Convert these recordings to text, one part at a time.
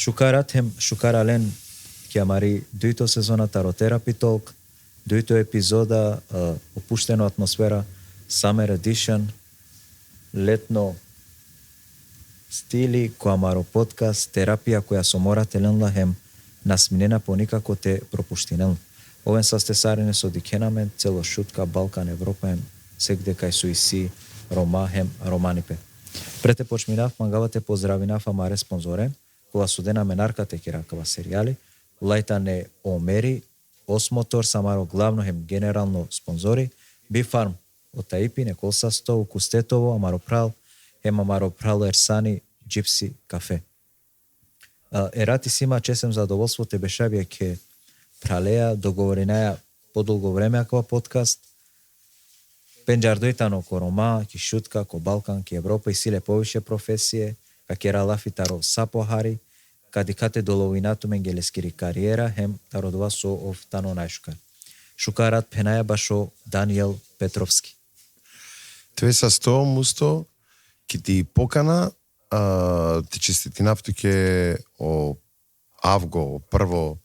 Шукарален ќе амари дуито сезона Tarot Talk, дуито епизода опуштено атмосфера Summer Edition, летно стили коамаро подкаст, терапија која со морателен лахем насминена по никако те пропуштинел. Овен састесарене со дикенамент, цело шутка, Балкан, Европа ем, сегде кај суиси, Рома, хем, Романипе. Прете почминав, мангавате поздравинав амаре спонзоре, кола судена менаркате киракава серијали, лајтане омери, осмотор, самаро главно хем генерално спонзори, Бифарм, од Таипи, Неколса 100, Укустетово, Амаропрал, хем Амаропрал Ерсани, Джипси, кафе. Ерати сима чесем задоволство те бешавија ке пралеја, договоренаја подолго време аква подкаст, пенџардојтано ко Рома, ки шутка, ко Балкан, ки Европа и силе повише професие, ка кера лафитаро сапохари, кади кате доловинато менгелескири кариера, хем тародова со ов тано најшукар. Шукарат пенаја башо Даниел Петровски. Тве са 100 мусто, ки ти покана, ти честитинав туке о авго, прво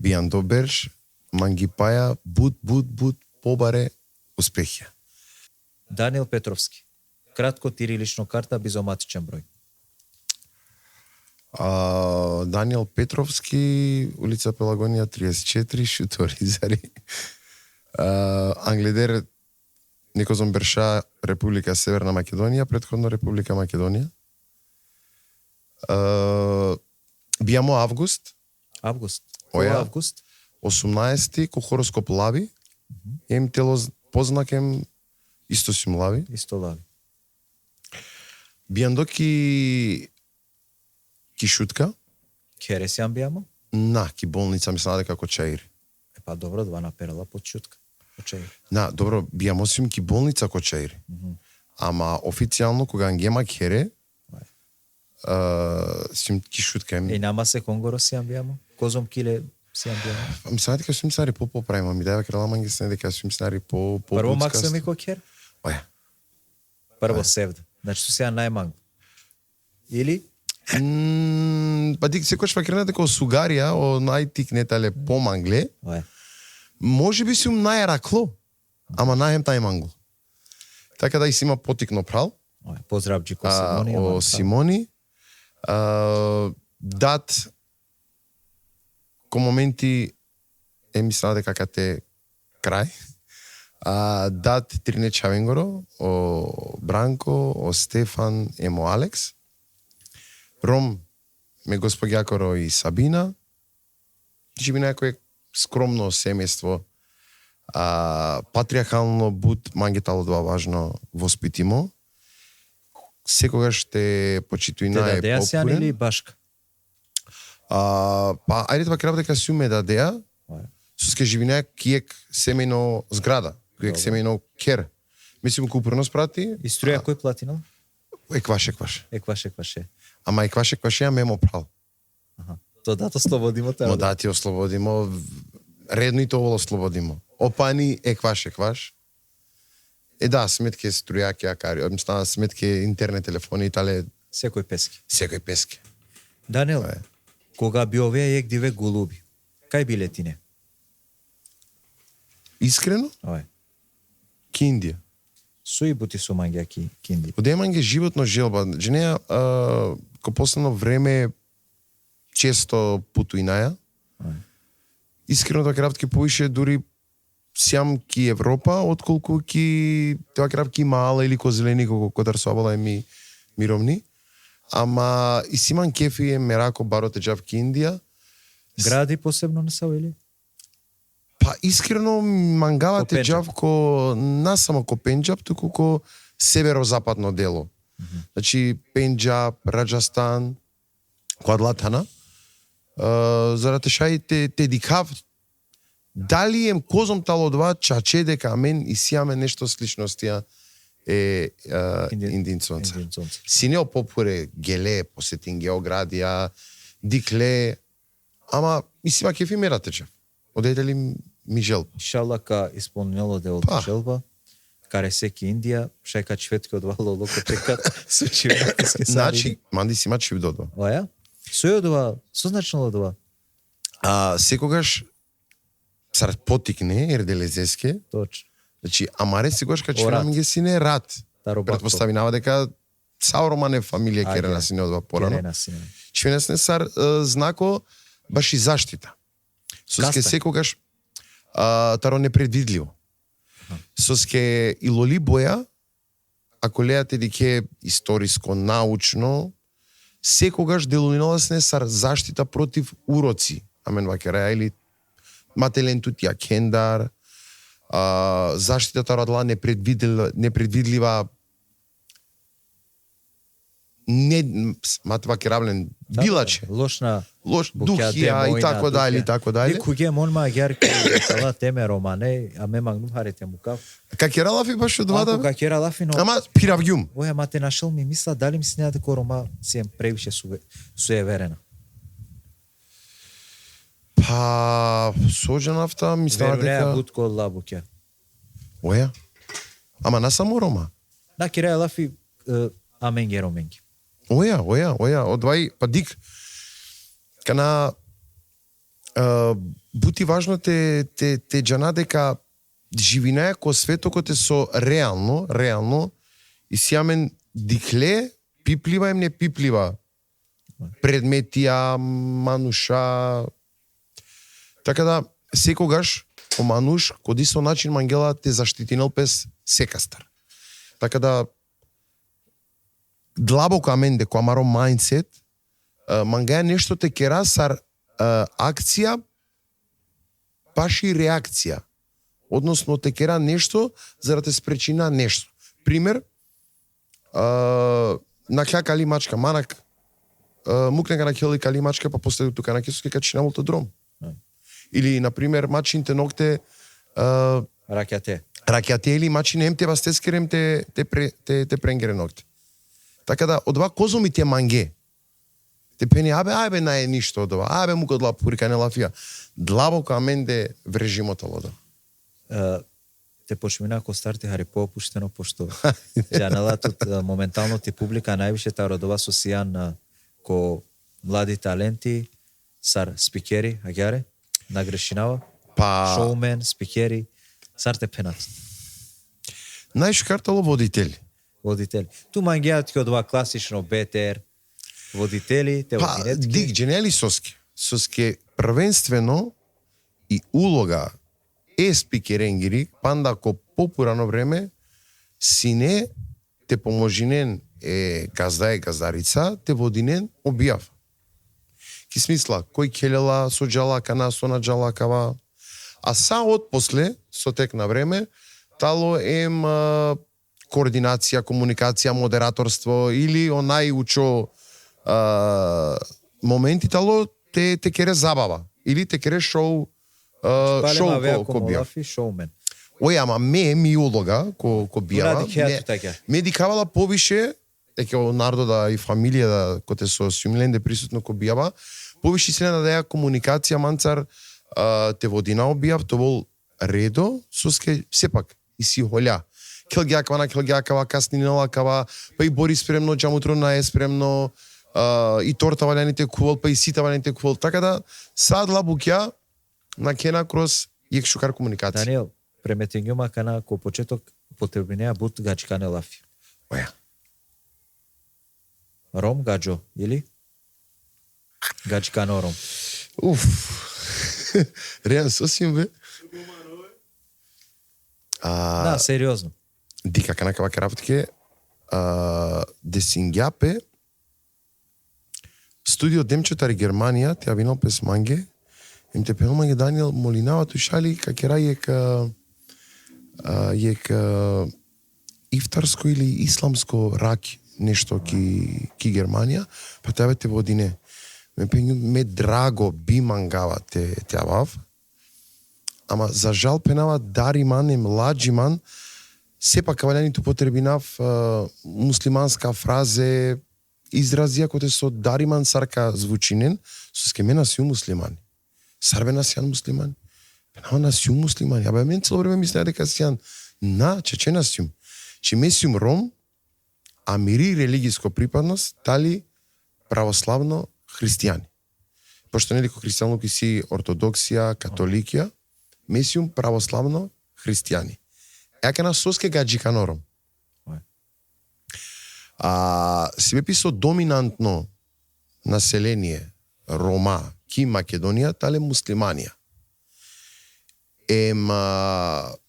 бијан доберш, мангипаја, буд, побаре, успехија. Даниел Петровски. Кратко тирилично карта, безоматичен број. Даниел Петровски, улица Пелагонија 34, Шуторизари. Англидер Никозон Берша, Република Северна Македонија, претходно Република Македонија. Бијамо август. Оја август. 18-ти, ко хороскоп лави. Ем тело познак, ем исто си млави. Исто лави. Бијандо ки шутка. Кересјан бијамо? Ки болница ми снаде како чаир. Па добро, два наперала под шутка. Добро, бијамо сим ки болница ко чаир. Ама официјално кога ангема кере, сим ки шутка. И нама се конгоро сијан бијамо? Козом киле сијан бијамо? Ми снаде дека сим снари по-поправима, ми дајва крала манги снаде дека сим снари по-буцкаст. Прво максими ко кер? Прво севда. Значи су сеја најманг. Или? Па ти секојаш факрена дека о сугарија, о најтикнетале помангле, може би сум најракло, ама најем тај мангло. Така да и си има потикно прал. Поздрав Джико Симони. О Симони. Дат ко моменти ми сна дека кате крај. Дат Трине Чавенгоро, о Бранко, о Стефан, емо Алекс. Ром ме госпоѓакоро и Сабина. Живи некој скромно семејство. Патриархално буд мангетало два важно воспитимо. Секогаш те почитуина е попурен. Те дадеја сјан или башка? Па, ајде това крав дека си уме дадеја. Суске живине киек семејно зграда. Киек семејно кер. Мислим купурно спрати. И струја кој платинал? Екваше. Ама екваше, а мемо прал. То дато слободимо те. Дати ослободимо. Редно и то воло слободимо. Опани екваш. Да, сметке струјаки, акари. Стана сметке интернет телефони и тале. Секој пески. Даниел, кога би овие ек диве голуби, кај биле тине? Искрено? Киндија. Суи бути со мангја кинди. Оде манге животно желба. Женеја ко последно време често путуинаја. Искрено тоа кравтки повише дури сјам ки Европа, отколку ки тоа кравки мала или ко зелени ко Тарсуабала ми мировни. Ама и симан кефи е мерако бароте джав ки Индија. Гради посебно не са или? Па искрено мангавате джав ко насамо ко Пенџаб, туку ко северо-западно дело. Значи Пенџаб, Раџастан, Квадлатана. Зарате шај те дикав дали ем козом тало два чаче дека мен и сијаме нешто сличностија е индинцонца. Синео попуре геле, посетин геоградија, дикле, ама и сима кефи мерате чав. Одете ли ми желба? Шала ка исполнило дело желба, каре секи Индија, шајка чветки одвало локо текат, сучи. Значи, манди сима чив додва. Оја? Со ова, со значило ова? Секогаш сар потикне ерделезеске. Точно. Значи, амаре секогаш кога чуам ги сине рат. Претпоставинава дека Сауроман е фамилија Керена сине од порано. Чвенес не сар знако баш и заштита. Соске секогаш таро непредвидливо. Соске и лоли боја, ако леате дике историско, научно, секогаш делуинолас не сар заштита против уроци. Амен вакераја или мателентут ја кендар, заштитата радла непредвидлива матва керавлен билаче. Лош духија и така дали, така дали. Куѓе мон магјар ке тала теме романе, а ме магнум харете мукав. Какералафи баш од вада? Какералафи, но... Ама пиравѓум. Оја, ма те нашел ми мисла, дали ми се неа дека рома си ем превише суеверена. Па, соџанавта, мислам дека... Верунеја бутко од лабуке. Оја? Ама на само рома? Да, кералафи аменге роменги. Оја, одвај, па дик, кана бути важно те джана дека живинаја ко светокот е со реално, и сиамен дикле, пиплива им не пиплива, предметија, мануша, така да, секогаш, о мануш, коди со начин мангела те заштитинел пес секастар. Така да, длабоко амен деко амаро мајндсет, мангаја нешто те кера сар акција, паш и реакција. Односно те кера нешто за да те спречи на нешто. Пример, на кали мачка, манак, мукнега на кели кали мачка, па после тука на кесоски качи на мултодром. Или, например, мачинте ногте ракјате или мачине емте вастескерем те пренгере ногте. Така да, од ова козо ми те манге. Те пени, абе, нај ништо од ова. Абе, му кодла пурика не лафија. Длабоко аменде врежимото лода. Те почмина ко старте хари поопуштено, пошто чаналатот моментално ти публика највише та родова со сијан ко млади таленти, сар спикери, агјаре, нагрешинава, шоумен, спикери, сар те пенат. Најшкартало водители. Ту мангеат ке од ова класично БТР, водители, те одинетки. Дик, дженели соске првенствено и улога е спикеренгири, панда ко попурано време, сине те поможинен газда и газдарица, те водинен објав. Ки смисла, кој келела со джалакана, со на джалакава, а са од после, со тек на време, тало ем координација, комуникација, модераторство или онај учо моменти тало те кере забава или те кере шоу ко бија. Оја, ама ми улога ко бија, ме дикавала повише, дека народа и фамилија кој те со сумленде присутно ко бијава, повише се на деја комуникација манцар те водина објав, то бол редо, соске сепак и си хоља. Келгјакава, каснинелакава, па и бори спремно, джамутро на е спремно, и торта валяните кувол, па и сита валяните кувол. Така да, сад лабукја на кена кроз јекшукар комуникација. Даниел, преметењума кана ко почеток потребинеа бут гаджкане лафи. Оја. Ром гаджо, или? Гаджкано ром. Реан сосим бе. Да, сериозно. Дика канакава крафтке десингјапе студио Демчетари Германија, те авино пес манге, им те пеномање Даниел Молинава тушали какера јек ифтарско или исламско рак нешто ки Германија, па тебе те водине. Ме драго би мангава те авав, ама за жал пенава дариман и младжиман, сепак каваляните потребинав муслиманска фразе, изрази ако те со дариман сарка звучинен, со ске мена си муслимани. Сарбе на сијан муслимани. Пенава на сиум муслимани. Абе мен цело време мислеа дека сијан на чече на сиум. Че ме сиум ром, а мири религиско припадност, дали православно, христијани. Пошто нели ко христијан луки си ортодоксија, католикија, месиум православно христијани. Еке на соске гаджика нором. Себе писо доминантно население Рома ки Македонија тале муслиманија.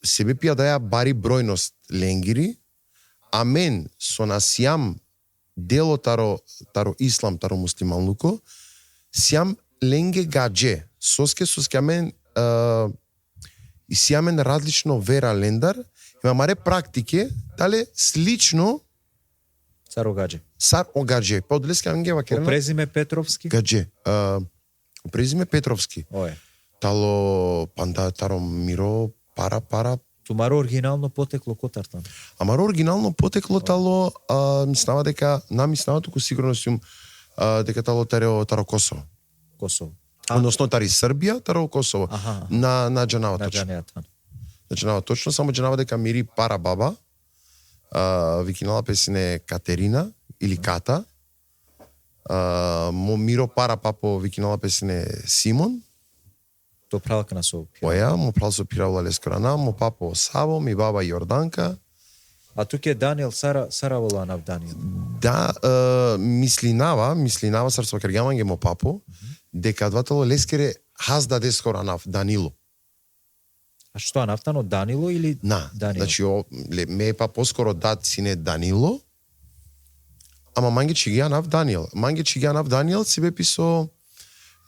Себе пија да ја бари бројност ленгири, а мен со насјам дело таро ислам, таро муслиманлуко, сјам ленге гадже, соске мен и сјамен различно вера лендар, има маре практике, тале слично Сар Огадже. Па одлеска Ангела Керена. Презиме Петровски? Гадже. Презиме Петровски. Ое. Тало панда таро миро пара. Тумаро оригинално потекло котартан. Амаро оригинално потекло тало мислава дека мислава туку сигурно сум дека тало таро Косово. Односно тари Србија, таро Косово. На Джанава точно. На Джанава точно, само Джанава дека мири пара баба. Викинала песине Катерина или Ката. Мо миро пара папо викинала песине Симон. То пралка на со. Оја, мо прал со пиравла лескрана, мо папо Саво, ми баба Јорданка. А туке Даниел Саравола на Даниел. Да, мислинава сарсва кергаманге мо папо, дека дватало лескере хазда дескора нав Данило. А што нафтано Данило или Даниел? Значи ме па поскоро дат сине Данило. Ама манге чига нав Даниел себе писо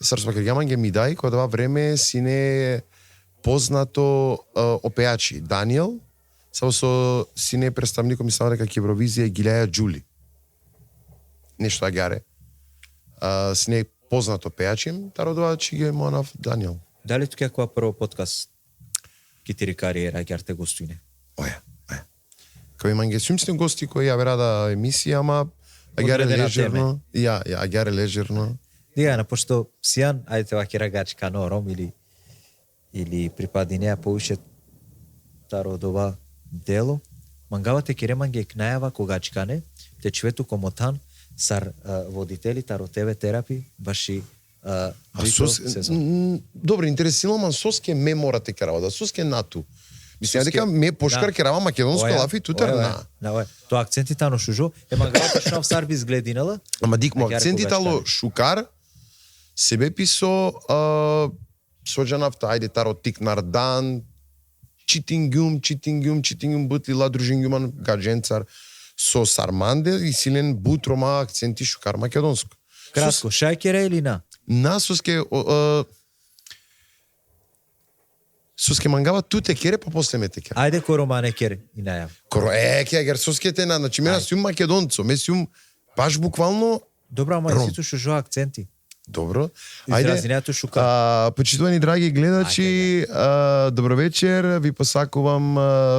сарсва кергаманге ми дај кога това време сине познато опеачи Даниел. Само со сине представникот мислам дека ќе Евровизија Гилеја Џули. Нешто агаре. Сине познато пеачим, тародова чиге монав Даниел. Дали туке која прво подкаст ки ти кариера ќе гостуине? Оја. Кој манге сумсни гости кои ја верада емисија, ама агаре лежерно. Агаре лежерно. Диана, пошто сијан, ајде ваќе рагачка нором или припадинеа поуше тародова дело, мангавате кереманге кнајава когачкане, те човету комотан, сар водители таро ТВ терапи, баши добре, интересно, ман соске ме морате карава, да соске нату. Мислам дека ме пошкар керава македонско лафи тутер на. То акценти тано шужо, мангавате шнав сарбис глединала. Ама дикмо акценти тало шукар, себе писо соџанавта, ајде таро тик нардан, читингюм, бутила дружингюман гадженцар со сарманде и силен бутрома акценти шукар македонско. Кратко, шајкере или на? На соске мангава туте кере, па после ме текер. Ајде коромане кере и најав. Кегер соске те на, значи мена сум македонцо, ме сум баш буквално Добра, ама сите шужо акценти. Добро. Ајде. Почитувани драги гледачи, добро вечер. Ви посакувам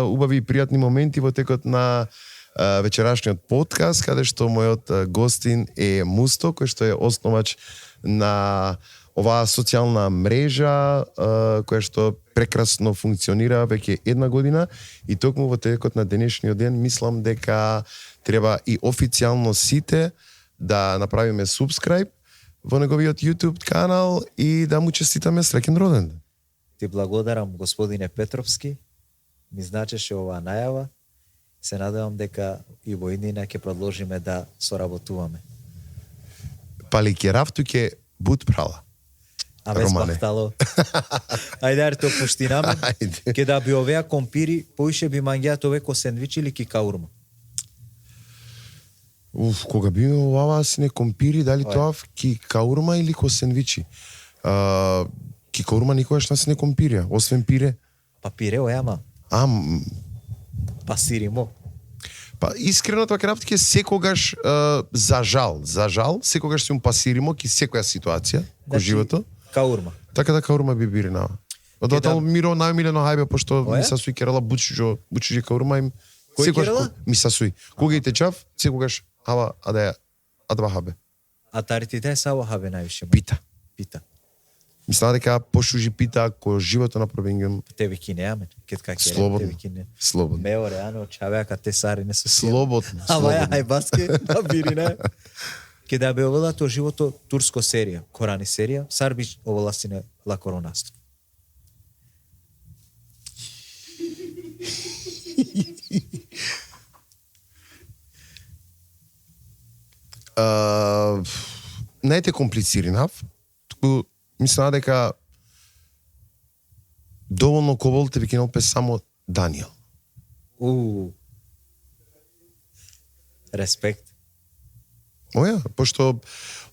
убави и пријатни моменти во текот на вечерашниот подкаст, каде што мојот гостин е Мусто, кој што е основач на оваа социјална мрежа, која што прекрасно функционира веќе една година и токму во текот на денешниот ден мислам дека треба и официјално сите да направиме субскрајб во неговиот YouTube канал и да му честитаме среќен роден. Ти благодарам, господине Петровски. Ми значеше оваа најава. Се надевам дека и во иднина ќе продолжиме да соработуваме. Пали ќе рафту ќе бут прала. А без бахтало. Ајде, то пуштинаме. Ке да би овеа компири, поише би мангијат ове ко сендвичи или ки каурма? Кога би ме оваа сине компири, дали тоа ки каурма или ко сендвичи? Ки каурма никогаш не се не компирија, освен пире. Па пире, ојама. Па сиримо. Па искрено тоа крафт ке секогаш за жал, секогаш сум пасиримо ки секоја ситуација во животот. Каурма. Така да каурма би биринава. Одатал миро најмилено хајбе пошто ми са суи керала бучуџо каурма им. Секогаш ми са суи. Кога и течав, секогаш адба хабе. А таритите саво хабе највише. Пита. Мислам дека пошужи пита ко живото на пробингем. Те викинеаме, кетка ке. Слободно. Мео реано чавеа кате сари не се. Слободно. Ама ај баске на бирина. Ке да бе овелато живото турско серија, Корани серија, сарбич оволастине ла коронасто. Не е комплициринав, туку мислам дека доволно кобол те викинал пе само Даниел. Респект. Оја, пошто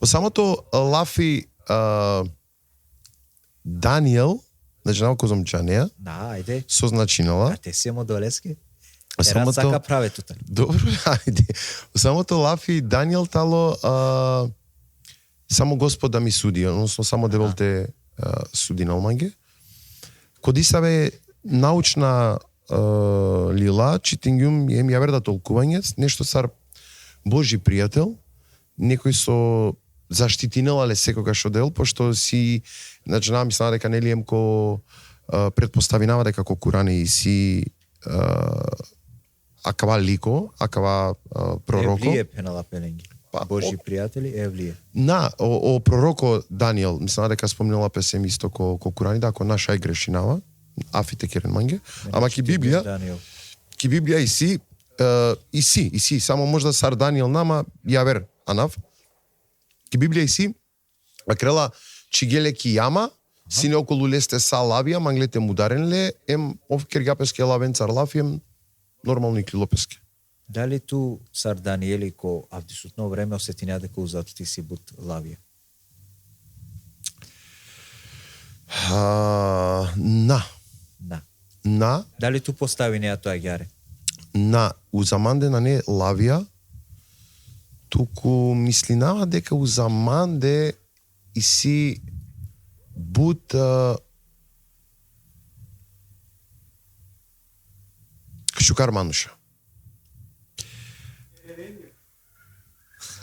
во самото лафи Даниел, значи наоко зам Джанеја, ајде. со значинала. А те си модолески? Самото... сака праве тута. Добро, ајде. Во самото лафи Даниел тало само Господ да ми суди, односно само дебел те суди на оманге. Кодисаве научна лила, читингјум ем јавер да толкување, нешто сар Божи пријател, некој со заштитинел, але секогаш одел, пошто си, значи, мислам дека нели емко предпоставинава дека ко Курани си акава лико, акава пророко. Евлие пенала пеленги. Божи пријатели, Евлие. О пророко Даниел, мислам дека спомнела песем исто ко Курани, да ако наша грешинава, афите керен манге, ама ки Библија, и си, само можда сар Даниел нама јавер анав. Ки Библија и си, акрела чигеле ки јама, сине околу лесте са лавија, манглете мударенле, ем овкер гапеске лавен цар лавием, нормално и клилопеске. Дали ту сар Даниели ко авдисутно време осетиња дека узато ти си бут лавија? На. Дали ту постави неа тоа ѓаре? На узаманде на не лавија, туку мислинава дека узаманде и си бут шукар мануша.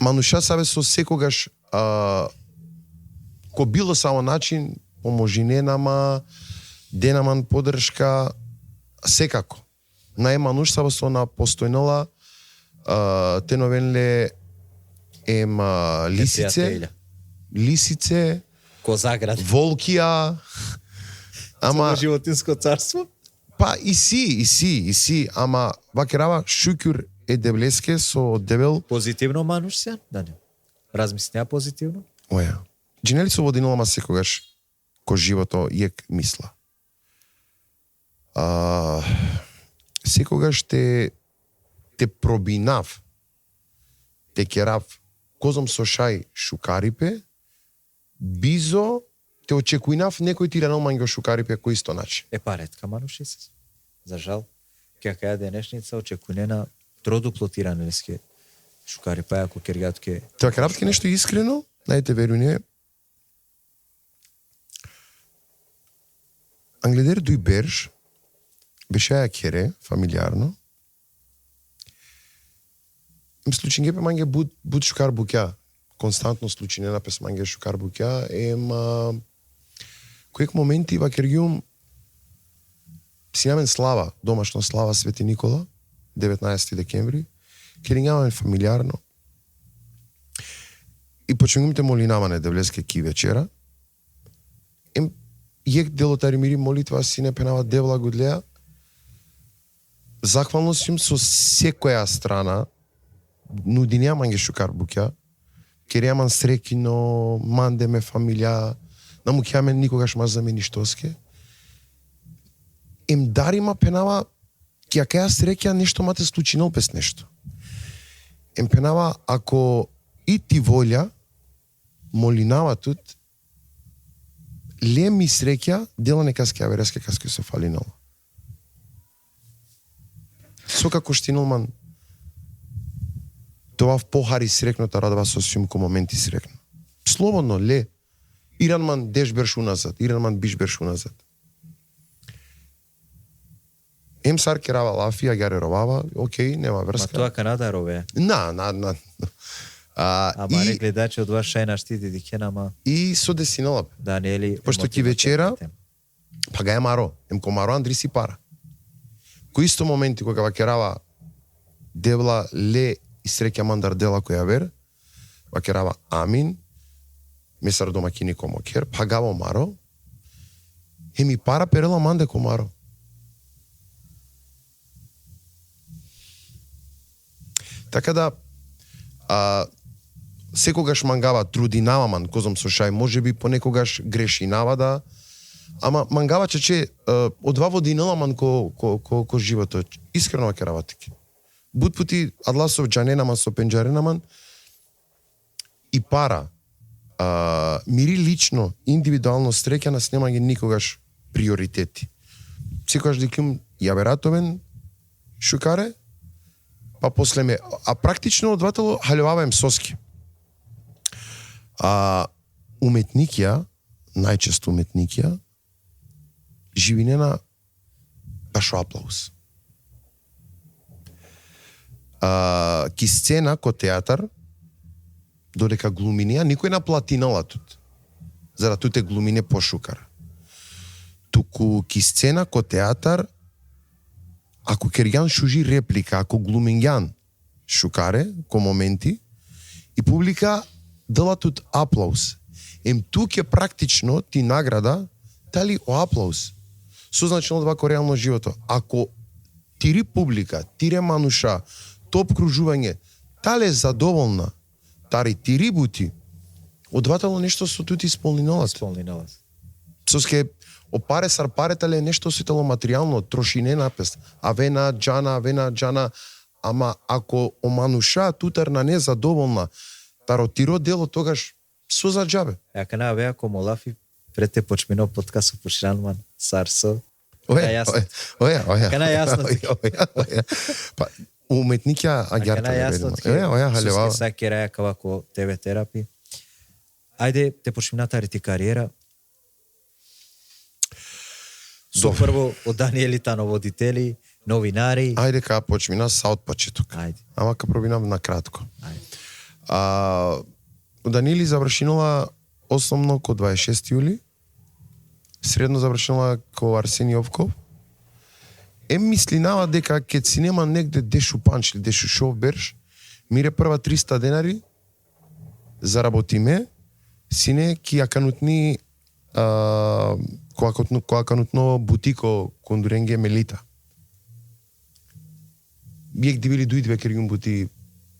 Мануша сабе со секогаш ко било само начин поможи ненама, денаман поддршка, секако. Најмануш сабе со на постојнала теновенле ем лисице, Козаград, волкија, ама животинско царство? Па и си, ама вакерава шукур е деблеске со дебел. Позитивно мануш се, Дани? Размислија позитивно? Оја. Джинели со водинолама секогаш ко живото јек мисла. Секогаш те пробинав, те керав козом со шај шукарипе, бизо те очекуинав некој ти ранал манго шукарипе кој исто начин. Ретка мануши се. За жал, ке каја денешница очекуинена тродупло ти ранелеске шукарипе, ако кергатке. Тоа керавтке нешто искрено, најте веруње. Англедер дуј берж, беше ја кере, фамилиарно. Случајнге пе манге буд шукар букја, константно случајнена пес манге шукар букја, којек моменти вакергјум синамен слава, домашна слава Свети Никола, 19 декември, керињаваме фамилиарно. И почнуваме молинаване девлеске ки вечера. Јек делотари мири молитва сине пенава девла гудлеа. Захвално сум со секоја страна, нудинија манге шукар букја, керијаман срекино, мандеме фамилија, наму кјаме никогаш мазаме ништоске. Дарима пенава, кја каја среќа нешто мате случинал без нешто. Пенава, ако и ти волја, молинава тут, ле ми среќа, дела нека скја вереске каске се фалинала. Со како штиналман, тоа в похари срекната радава со сумко моменти срекна. Слободно, ле. Иранман деш берш уназад, Иранман биш берш уназад. Сар керава лафија, гјаре ровава, окей, нема врска. Ма тоа Канада рове. Ама не гледачи од ваш шајна штити дикена, ма... И со десинала. Да, нели... Пошто ки вечера, па га е маро. Комаро Андри си пара. Кој исто моменти кога вакерава дебла ле и среќа мандар дела која вер, вакерава Амин, месар домакини комокер, пагаво маро, ми пара перела манде комаро. Така да, секогаш мангава труди наваман, козом со шај, може би понекогаш греши навада, ама мангава че од два водиналаман ко животот. Искрено ваке работики. Буд пути адласов џаненаман со пенџаренаман и пара. Мири лично, индивидуално среќа нас нема ги никогаш приоритети. Секогаш дикум јавератовен шукаре, па после ме, а практично одватело халеваваем соски. Уметникија, најчесто уметникија, живинена баш аплауз. Ки сцена ко театар, додека глуминија, никој на платинала тут. За да туте глумине пошукар. Туку ки сцена ко театар, ако Кергјан шужи реплика, ако глумињан шукаре, ко моменти, и публика дала тут аплауз. Тук е практично ти награда, дали о аплауз. Созначено два реално живото. Ако тири публика, тире мануша, топ кружување, тале задоволна, тари тири бути, одватало нешто со тут исполнинолат. Соске, опаре сар паретале нешто ситало материјално, трошине напест, авена, джана, ама ако омануша тутар на незадоволна, таротиро дело тогаш со за џабе. Ако не беа комолафи, пред те почмино подкаст со Пушранман, Сарсо. Оја. Ако не јасно. Па, уметникја агјарта. Оја, халева. Суске саке раја кавако ТВ терапи. Ајде, те почмина тари кариера. Со прво од Даниелита новодители, новинари. Ајде ка почмина са од почеток. Ајде. Ама ка пробинам на кратко. Ајде. Даниели завршинала основно ко 26 јули, средно завршинала ко Арсени Овков. Мислинава дека ке си нема негде дешу панч или дешу шоу берш, мире прва 300 денари, заработиме, сине ки ја канутни која канутно бутико кондуренге Мелита. Биек дивили дуидве керјум бути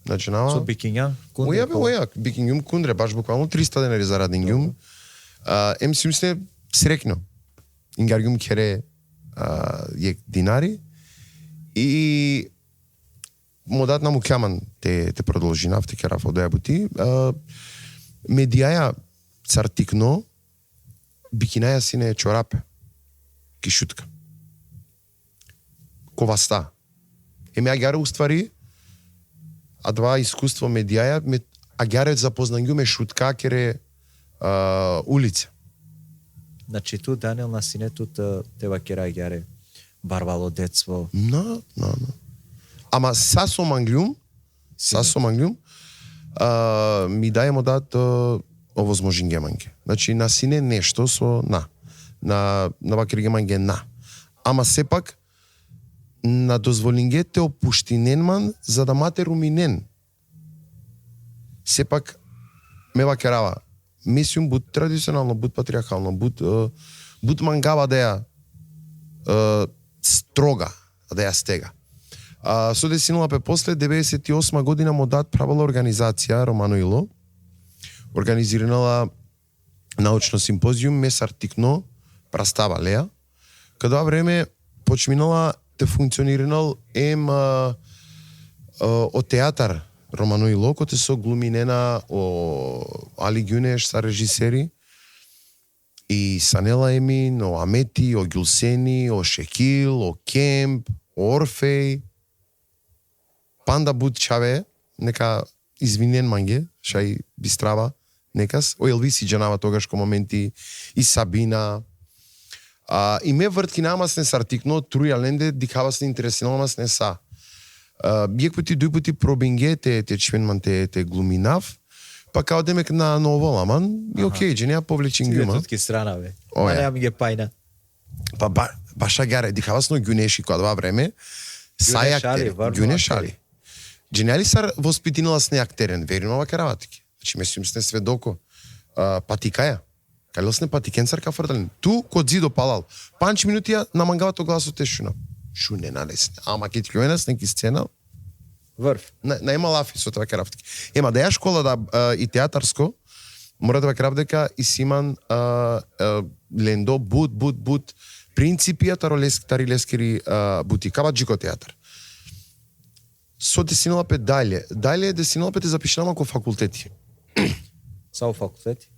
начинава. Со бикиња, кундре. Оја, бикињум кундре, баш буквално 300 денари зарадињум. Сим сне срекно. Ингарјум кере јек динари и модат на мукјаман те продолжинав, те керав одеја бути. Медијаја цартикно, бикинаја сине чорапе, кишутка. Коваста. Агјаре уствари, а два искуство медијаја, агјаре запознањуме шутка кере улица. Значи тут Даниел на сине тут те вакера агјаре барвало детство. На. Ама сасо манглјум, ми дај модат овозможен геманге. Значи на сине нешто со на вакер геманге на. Ама сепак на дозволинге те опуштиненман за да мате руминен. Сепак ме вакерава. Мислам буд традиционално, буд патриархално, буд мангава да ја строга, да ја стега. Со десинула пе после 98 година му дат правила организација Романо Ило, организирала научно симпозиум месар тикно прастава Леа, каде време почминала те функционирал од театар Романо Ило, кој со глуминена о Али Ѓунеш са режисери и Санела Емин, о Амети, о Ѓулсени, о Шекил, о Кемп, о Орфеј, Панда Буд Чаве, нека извинен манге, шај бистрава, некас, о Елвиси Джанава тогаш ко моменти, и Сабина, и ме вртки намас не сартикно, труја ленде, дикава се интереснала не са. Биек пути, дуј пути пробинге, те чвенман те глуминав, па као демек на ново ламан, и окей, че неа повлечен гјума. Тутки страна, бе. Неа ми ге пајна. Па баша гаре, дикава сно гјунеши која два време, сај актери, гјунешали. Дженели сар воспитинала с не актерен, верно вака работики. Значи, месим сте сведоко. Патикаја. Калосне патикенцар ка фрдален. Ту, код зидо палал. 5 минути ја намангавато гласот е шуна. Шуне налесне. Ама ке ти кјоенас неки сцена. Врв. Не има лафи со тоа керавтки. Ема да ја школа да и театарско, мора да керав дека и симан лендо бут принципија тари лескери бути кабаджико театар. Со десиналапе дале десиналапе те запишнама ко факултети. Само факултети?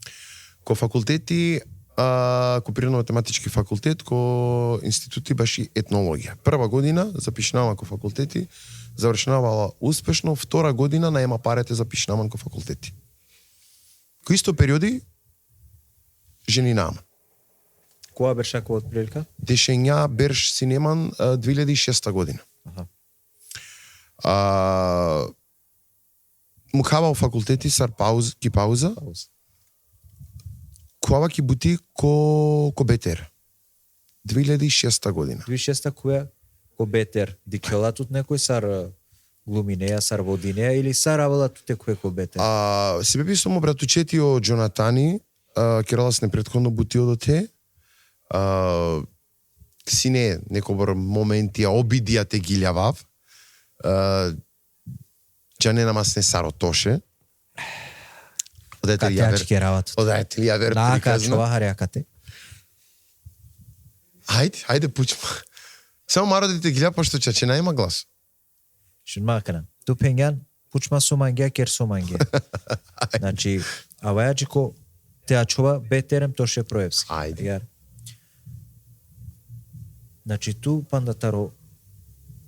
Ко факултети, ко природно-математички факултет, ко институти баш и етнологија. Прва година запишнама ко факултети, завршнавала успешно, втора година наема парите запишнаман ко факултети. Ко исто периоди женинама. Која беше која отприлика? Дешења берш синеман 2006 година. Мухавал факултети сар пауза. Која ки бути ко бетер. 2006 година. 2006 која ко бетер? Дикјолатут некој сар глуминеја, сар водинеја или сар авалатут кој ко бетер? Себе би сум братучети о Джонатани, кералас непретходно бутио до те. Сине некобор моменти обидија те гилјавав. Джанена мас не саротоше. Одете ли ја вер приказна? Чувахарјакате. Хајде пучма. Само мародите гилја пошто чаче нема глас. Шун макана. Ту пењан пучма со мангија кер со мангија. Значи, авајаџико те ачува бетерем тоше проевски. Ајде. Значи, ту пандатаро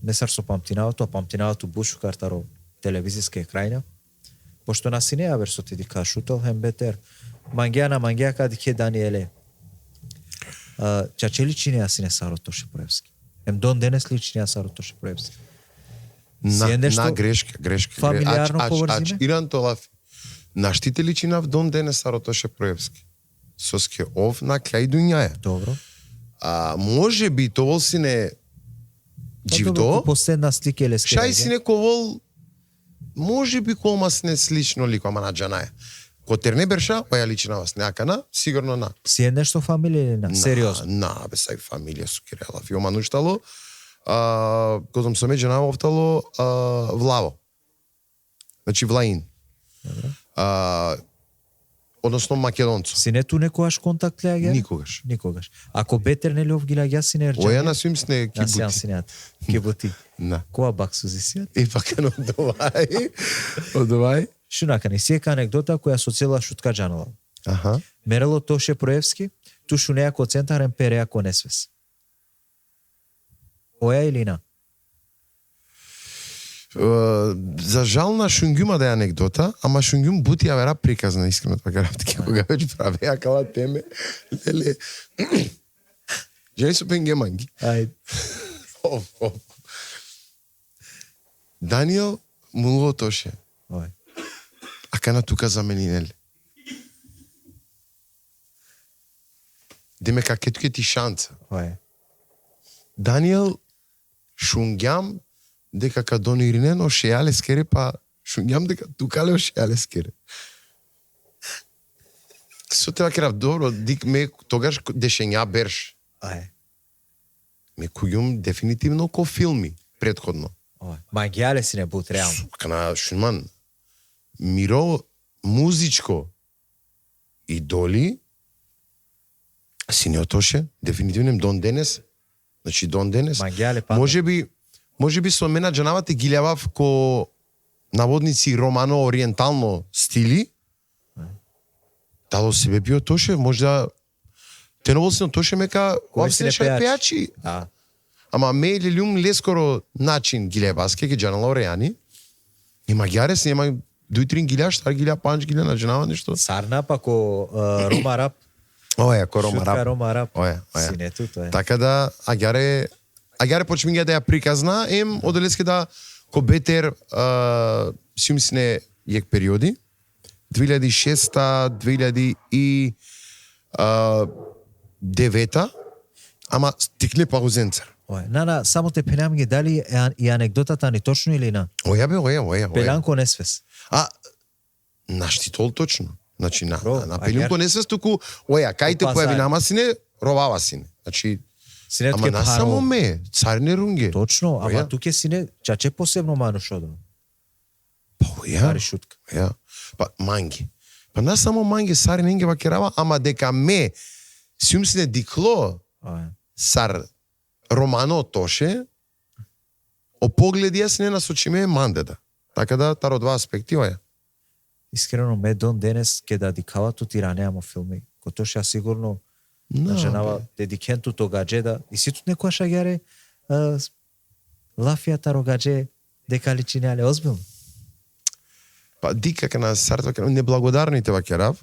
не сар со памтиналото, а памтиналото бушу картаро телевизиска екрајна. Пошто наси не авер со ти дика шутал хем бетер. Мангија на мангија кади ке Даниеле. Чаче личи не аси не саротоше проевски. Ем дон денес личи не саротоше проевски. На грешка. Фамилиарно поврзиме? Иран толафи. Наштите личина в дон денес саротоше проевски. Соске ов на кај дуњаја. Добро. Може би тоа си не дживдо. Последна слика еле скераѓа. Шај си не ковол, може би колмас не слично лико, ама на джанаја. Ко терне берша, па ја личи на вас некана, сигурно на. Си е нешто фамилија или на? Сериозно? На, бе, сај фамилија со Кирела. Фиома нуштало, козом со меѓа навофтало, влаво. Значи влаин. Односно македонцо. Си не ту некојаш контакт леаѓа? Никогаш. Ако бетер не лов ги лаѓа си не рџање? Оја на свим сне ки бути. На. Која бак су зисијат? И пак одовај. Шунакани, сиека анекдота која со цела шутка джанала. Аха. Мерело Тоше Проевски, тушу неако центарен переако несвес. Оја или на? За жал на Шунгюма да е анекдота, ама Шунгюм бути ја вера приказна искрено така рафтки кога веќе правеа кала теме. Леле. Жени со пенгеманги. Ајде. Даниел Муло Тоше. Ој. А кана тука за мене нели? Деме какет ти шанса. Ој. Даниел Шунгјам дека кадони Иринен ошеале скере, па Шунгјам дека тукале ошеале скере. Со тева керав добро, дик ме тогаш дешења берш. Ај. Ме куѓум дефинитивно ко филми предходно. Ој. Магијале си не бут реално. Кана Шунман миро музичко идоли си не отоше, дефинитивно Дон Денес. Значи Дон Денес. Магијале па. Може би со мена джанавате гилјавав ко наводници романо-ориентално стили. Дало себе био тоше, можда теновол си на тоше мека Кој не пеачи. Ама ме или ljum лескоро начин гилјаваске ке джанала орејани. И магијаре си нема дујтрин гилја, штар гилја, панч гилја на джанава нешто. Сарна па ко Рома Рап. Оја, ко Рома Шутка Рап. Рома Рап. Оја. Синето, тоа е. Така да, агјаре почмиња да ја приказна, оделеске да ко бетер симсне јек периоди, 2006-та, 2009-та, ама стикне паузенцар. Ој. Нана, само те пенам ги дали и анекдотата ни точно или на? Оја. Пеланко Несвес. Наштитол точно. Значи на Агер- пелинко не се стуку, оја, кај те појави нама сине, ровава сине. Значи, Синет ама ке на само паро. ме, царне рунге. Точно, ама Оја. туке сине чаче посебно манушодо. Па оја. Пари шутка. Ја. Па манги. Па не само манги, сари ненге вакерава, ама дека ме, сиум сине дикло, Ај. сар романо тоше, о погледи јас не насочиме мандеда. Така да, таро два аспекти, оја. Искрено ме дон денес ке да дикавато тиранеамо филми. Котош ја сигурно на женава дедикенту тога гаджеда и ситу некоја шагјаре лафијата рогадже дека личинале озбилно. Па дика на сартва неблагодарните вакерав.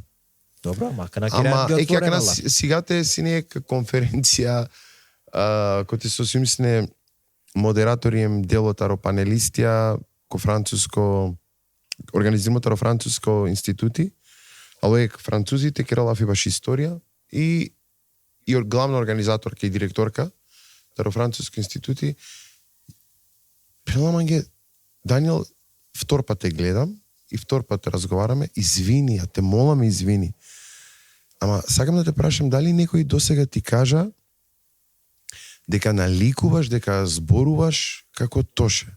Добро, ама кана Ама кирам е ги отворена на лаф. сигате си нека конференција кој се сосимсне модератори ем делотаро панелистија ко француско организирамо таро француско институти, ало е французите ке лафи баш историја и главна организаторка и директорка таро француско институти. Приламанге Даниел, втор пат те гледам и втор пат разговараме, извини, ја те молам извини. Ама сакам да те прашам дали некој досега ти кажа дека наликуваш, дека зборуваш како Тоше.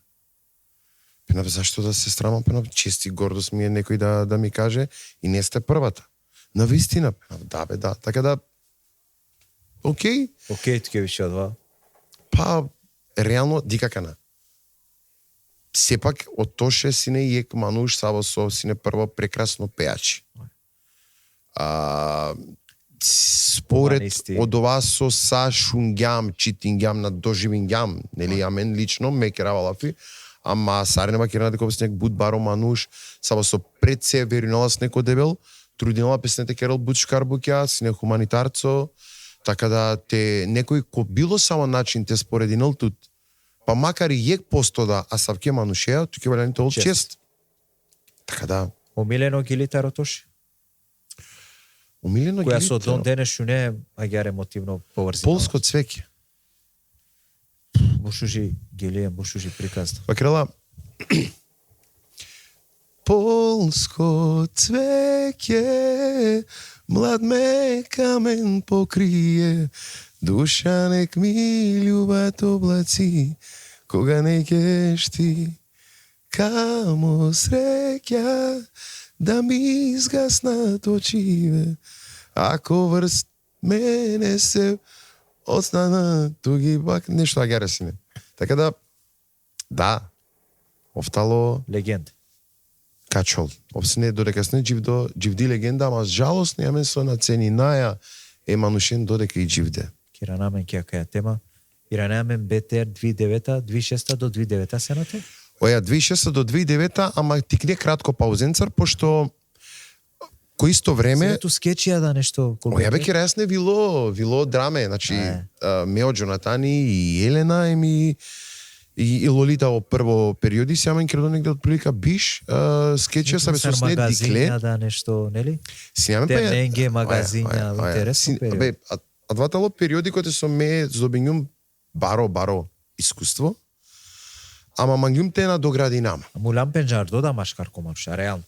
Пенав, зашто да се срамам, пенав, чести гордост ми е некој да ми каже и не сте првата. На вистина, пенав, да бе, да. Така да, окей, Океј, туке више од два. па, реално, дикакана. Сепак, од Тоше сине и ек мануш, сабо со сине прво прекрасно пеачи. Според Уманисти. од ова со са шунгјам, читингјам, на доживингјам, нели, ја мен лично ме керава лафи, ама сарнема керна дека снег буд баро мануш, сабо со пред се веринала с неко дебел, трудинала песнете керал буд шкарбуќа, сине хуманитарцо, така да те некој ко било само начин те спорединал тут, па макар и јек постода, а савке манушеја, туке валяните ол Чест. чест. Така да, Омилено гилитаро Тоши, умилено која ги со дон денес не агјар емотивно поврзина. полско цвеќе. Бушужи гилиен, бушужи приказна. Па крела полско цвеќе, млад ме камен покрие, душа нек ми љубат облаци, кога не ќеш ти, камо среќа, да ми изгаснат очиве, ако врст мене се отстана, туги бак, нешто агјаре сине. Така да, офтало Легенда. качол. Обсне додека сне живди легенда, ама жалост не јамен со на ценинаја е манушен додека и живде. Киранамен кеја тема. Иранамен БТР 2006 до 2009 сеноте? Оја 2006 до 2009, ама тикне кратко паузенцар, пошто кој исто време Сенето скечија да нешто Оја бе ке расне вило драме, значи Мео Джонатани и Елена и Лолита во прво периоди, се амен кредо негде од прилика биш, скечија са бе со сне дикле. Да нешто, нели? Синјаме Терненге, магазинја, интересно период. Бе, а двата ло периоди кои со ме здобињум баро искуство, ама мангјум те на догради нама. Мулам Пенџар дода машкар комарша, реално.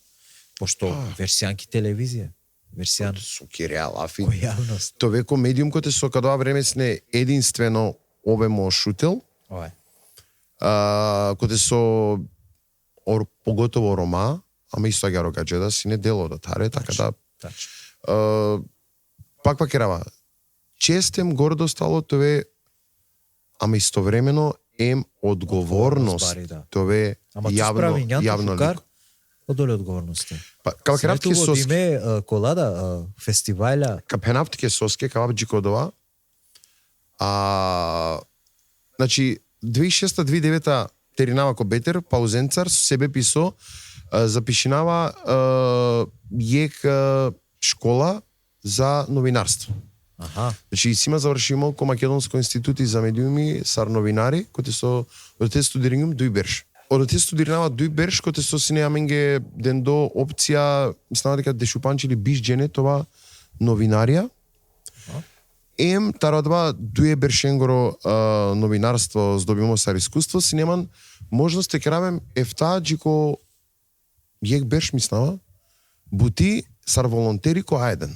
Пошто версијанки телевизија, версијан Со киреал афи. кој јавност. Тоа веко медиум кој со кадоа време сне единствено овемо шутел, Ова е. кој со поготово Рома, ама исто агјаро гаджеда сине дело да таре, така да Тачно. пак керава. Честем гордо стало тоа, ама истовремено ем одговорност. Бари, да. Тоа Ама ти справи јавно Њантов Шукар, лико. одоле одговорности. Па као керавтке Сенето во соски, име колада, фестиваља, капенавтке соске, као джикодова. Значи 2006-2009 теринава ко бетер, паузенцар, со себе писо, запишинава јек школа за новинарство. аха, Значи, сима завршимо ко Македонско институти за медиуми, сар новинари, кои со оде студирањум дуј берш. Оде студирава дуј берш, кои со сине аменге ден до опција, мислам дека дешупанчи или биш джене, това новинарија. Ем тарадба дуе бершенгоро новинарство здобимо сар искуство, си неман можност те кравем ефта джико јек берш мислава, бути сар волонтери кој ајден.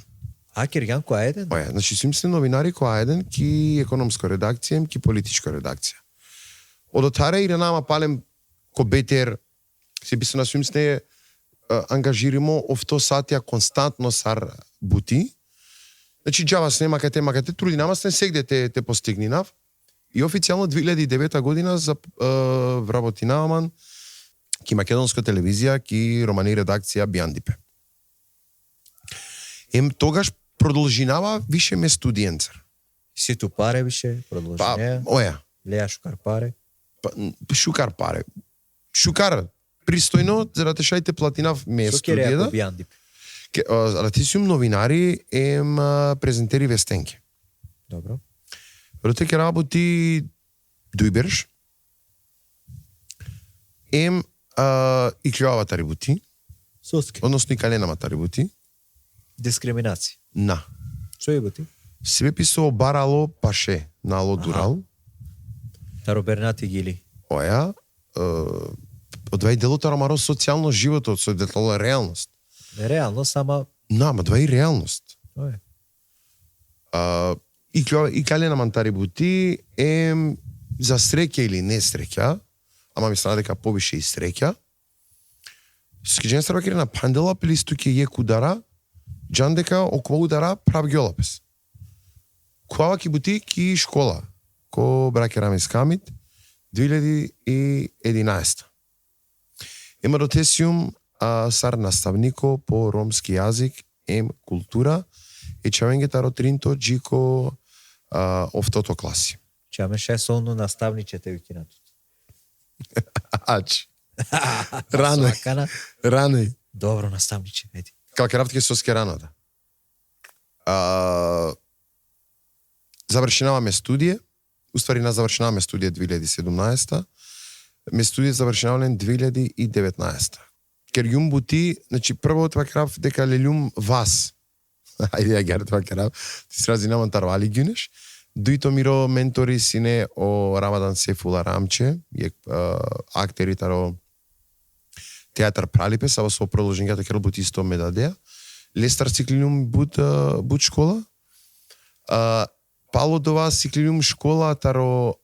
Кирган кој ајден? Оја, значи симсне новинари кој ајден ки економска редакција, ки политичка редакција. Одотаре и нама палем ко БТР, се би се на симсне ангажиримо овто сатија константно сар бути. Значи џава се макате труди нама сне сегде те постигнинав. И официјално 2009 година за вработинавам ки македонска телевизија, ки романи редакција Бијандипе. Тогаш продолжинава више ме студиенцар. Си ту паре више, продолжинеја? Оја. Леја шукар паре? Шукар паре. Шукар пристојно, за да те шајте платинав ме студијата. Со Бијандипе? Ратисиум новинари презентери вестенки. Добро. Роте ке работи Дујберш. И клјовата рибути. Соске. Односно и каленамата рибути. Дискриминација. На. Што е бути? Себе писо барало паше нало дурал. Таробернати гили. Оја, одвај делото рамаро социјално животот, со детало реалност. Реално, сама... Ма два и реалност. Оје. И калена мантари бути за среќа или не среќа, ама мислам дека повише и среќа. Скиџен сарвакери на пандела пилисту ке јек удара, джан дека около удара прав гјолапес. Коава ки бути ки школа, ко браке Рамис Камит, 2011. Ема ротесиум сар наставнико по ромски јазик, култура, и чавенге таро тринто джико офтото класи. Чаме шесолно наставничете викинатот. Ач. Раној. Добро наставниче, еди. Како работи со скераната. Завршинаваме студија, уствари завршинаваме студија 2017, ме студија завршинаваме 2019. Кергјум бути, значи прво това крав дека лелјум вас. Ајде ја гер това крав. Ти срази наман тарвали гюнеш. Дуито миро ментори сине о Рамадан Сефула Рамче, актери таро театар Пралипе, саво со продолжењата ке работи исто медадеа. Лестар Сиклинум буд школа. Палодова Сиклинум школа таро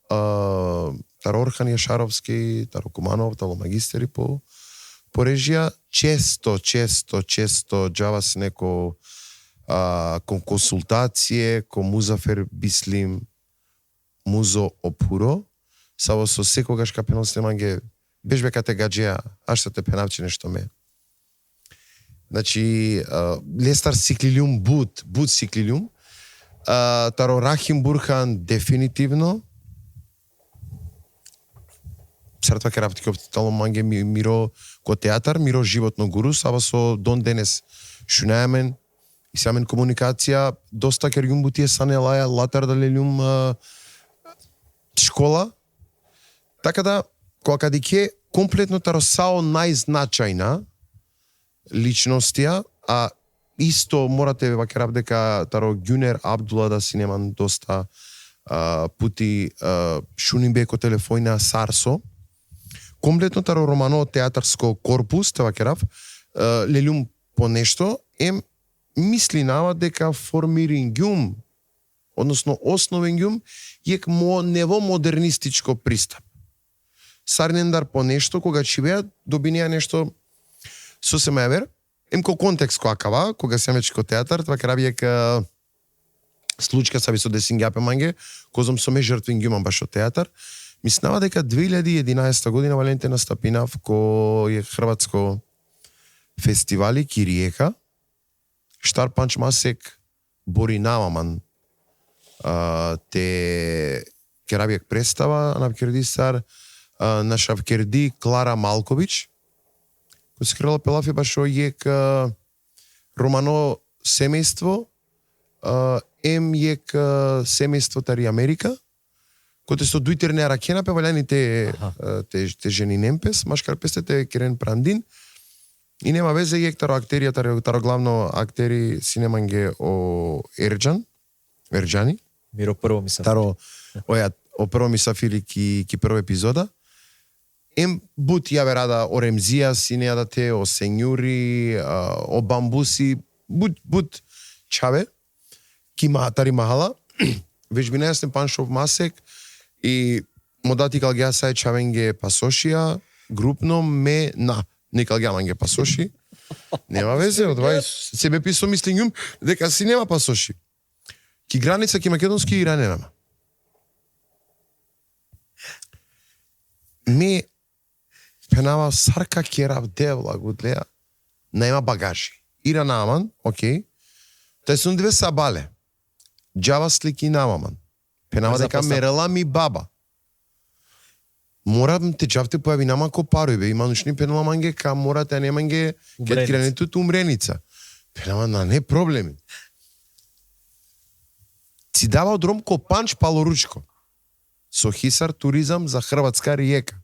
Орхан Јашаровски, таро Куманов, таро магистери по режија. Често џава се неко кон консултација, кон Музафер Бислим, Музо Опуро, саво со секогаш капенол снеманге, беш бека те гаджеа, ашта те пенавче нешто ме. Значи, Лестар Сиклилјум буд Сиклилјум, таро Рахим Бурхан дефинитивно, сартва ке работи каптитално манге миро ко театар, миро животно гуру, саво со дон денес шунајамен, и самен комуникација, доста кергјум бутие санелаја, латар да лелјум школа. Така да, кога ке комплетно таро сао најзначајна личностија, а исто морате ваке раб дека таро Гюнер Абдула да си неман доста пути шунибе ко телефојна Сарсо. Комплетно таро романо театарско корпус, те ваке раб, лелјум по нешто, мислинава дека формирингјум, односно основенгјум, јек нево модернистичко пристап. Сарнендар по нешто, кога чивеа, добинеа нешто сосема евер, ко контекст коакава, кога се мечко театар, това краби ека случка са висо десингјапе манге, козом со ме жртвингјумам баш од театар, мислинава дека 2011 година Валентина настапинав ко е хрватско фестивали Кириека, Штар Панч Масек Бори Наваман те керабијак представа на Кердисар на Шавкерди Клара Малкович, кој се крела пелафи баш ојек романо семејство, ек семејство тари Америка, кој те со дујтерне ракена певалјани те жени немпес, машкар песте те керен прандин, и нема везе јек таро актерија, таро главно актери синеманге о Ерџани. Миро прво ми са. Таро, о прво ми сафили ки прва епизода. бут ја верада о ремзија, синеја да те, о сенјури, о бамбуси, бут чаве, ки маатари махала, веќе би нејасен паншов масек, и модати калгеа сај чавенге пасошија, групно ме на, не калгеа манге пасоши, нема везе, од вај себе писо мислињум, дека си нема пасоши. Ки граница ки македонски и раненама. Ме пенава сарка керав девла гудлеа, нема багажи. Ира наман, окей. Тај сум две сабале. Джава слики намаман. Пенава дека мерела ми баба. Морам те джавте појави нама ко парој бе, има нушни пенала манге ка морате не манге кет гранитут умреница. Пенава на не проблеми. Си дава дром ко панч палоручко. Со хисар туризам за Хрватска риека.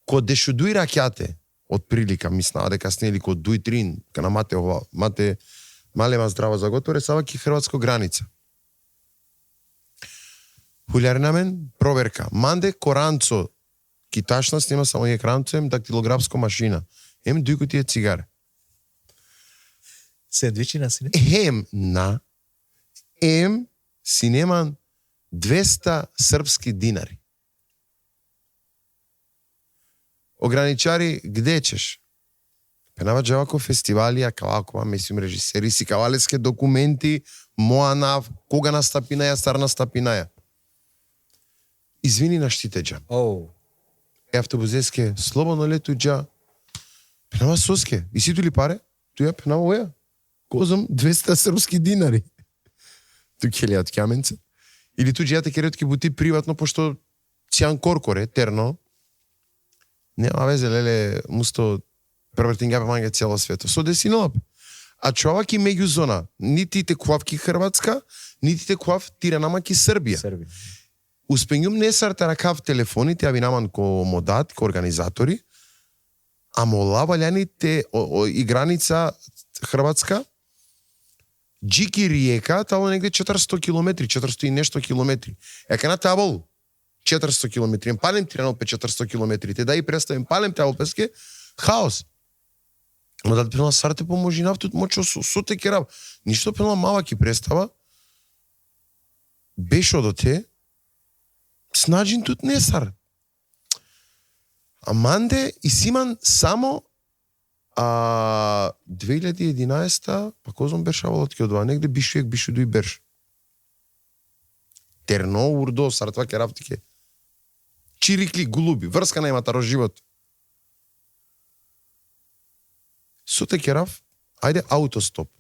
Ко дешудуи ракјате, од прилика, мислава дека снели ко дуј трин, ка на мате малема здраво за готоре, сава ки хрватско граница. Хулјарнамен, проверка. Манде коранцо, ки ташна снима само екранцо, ем дактилографско машина. Ем дуј кутија цигаре. Сендвичи на сине? Ем си неман 200 српски динари. Ограничари, где ćeš? Пенава джавако фестивали, калакова, месим режисери, си кавалеске документи, моанав, кога настапинаја, стар настапинаја. Извини на штитеджа. Автобузеске, слободно летуджа. Пенава соске, и си тули паре? Туја пенава оја. Козам 200 српски динари. Ту келијат кјаменце. Или туџи јате кериот ки бути приватно, пошто Цијан Коркоре, терно, нема везе, леле, мусто превртингапе манге цело свето. Со десинолап. А човак и меѓу зона, нити те куав ки Хрватска, нити те куав Тиранама ки Србија. Успењум не сарта ракав телефоните, ави наман ко модат, ко организатори, а мола валјаните и граница Хрватска, Джики риека, тало негде 400 километри, 400 и нешто километри. Ека на табол 400 километри, палем Тиранол пе 400 километри, те да и представим палем табол песке, хаос. Но да пенала сарте поможи нафтот мочо со те керав. Ништо пенала мала ки представа. Бешо до те, снаджин тут не сар. Аманде и симан само 2011-та, па козом бершавал од кјодва, негде бишујек бишудуј берш. Терно, урдо, сартва керавтике. Чирикли, гулуби, врска на иматаро живот. Со те керав, ајде аутостоп.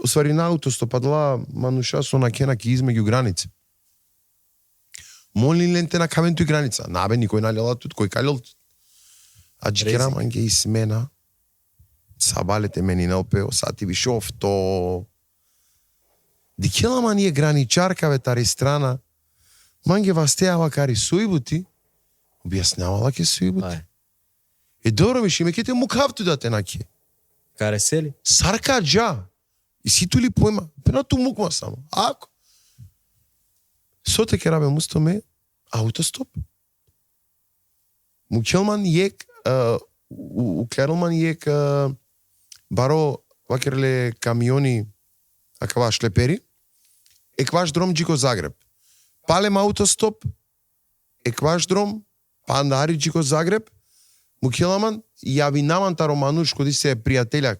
Усвари на аутостоп, адла мануша со накена ки измеѓу граници. Молин ленте на кавенту и граница. Набе, никој налела тут, кој калел тут. А джикера манге и смена, сабалете мени наопео, сати вишов, то... Дикела ман е граничарка ветари страна, манге вастеава кари суибути, објаснявала ке суибути. Добро миши, ме кете мукавту да те наке. Каре сели? Сарка джа. И си тули појма, пенату мукма само. Ако? Со те керабе мустоме, аутостоп. Мукелман ек, уклералман ек, баро вакерле камиони, акава шлепери, екваш дром джико Загреб. Палем аутостоп, екваш дром, пандари джико Загреб, Мукеламан, јави наман таро мануш, коди се пријателја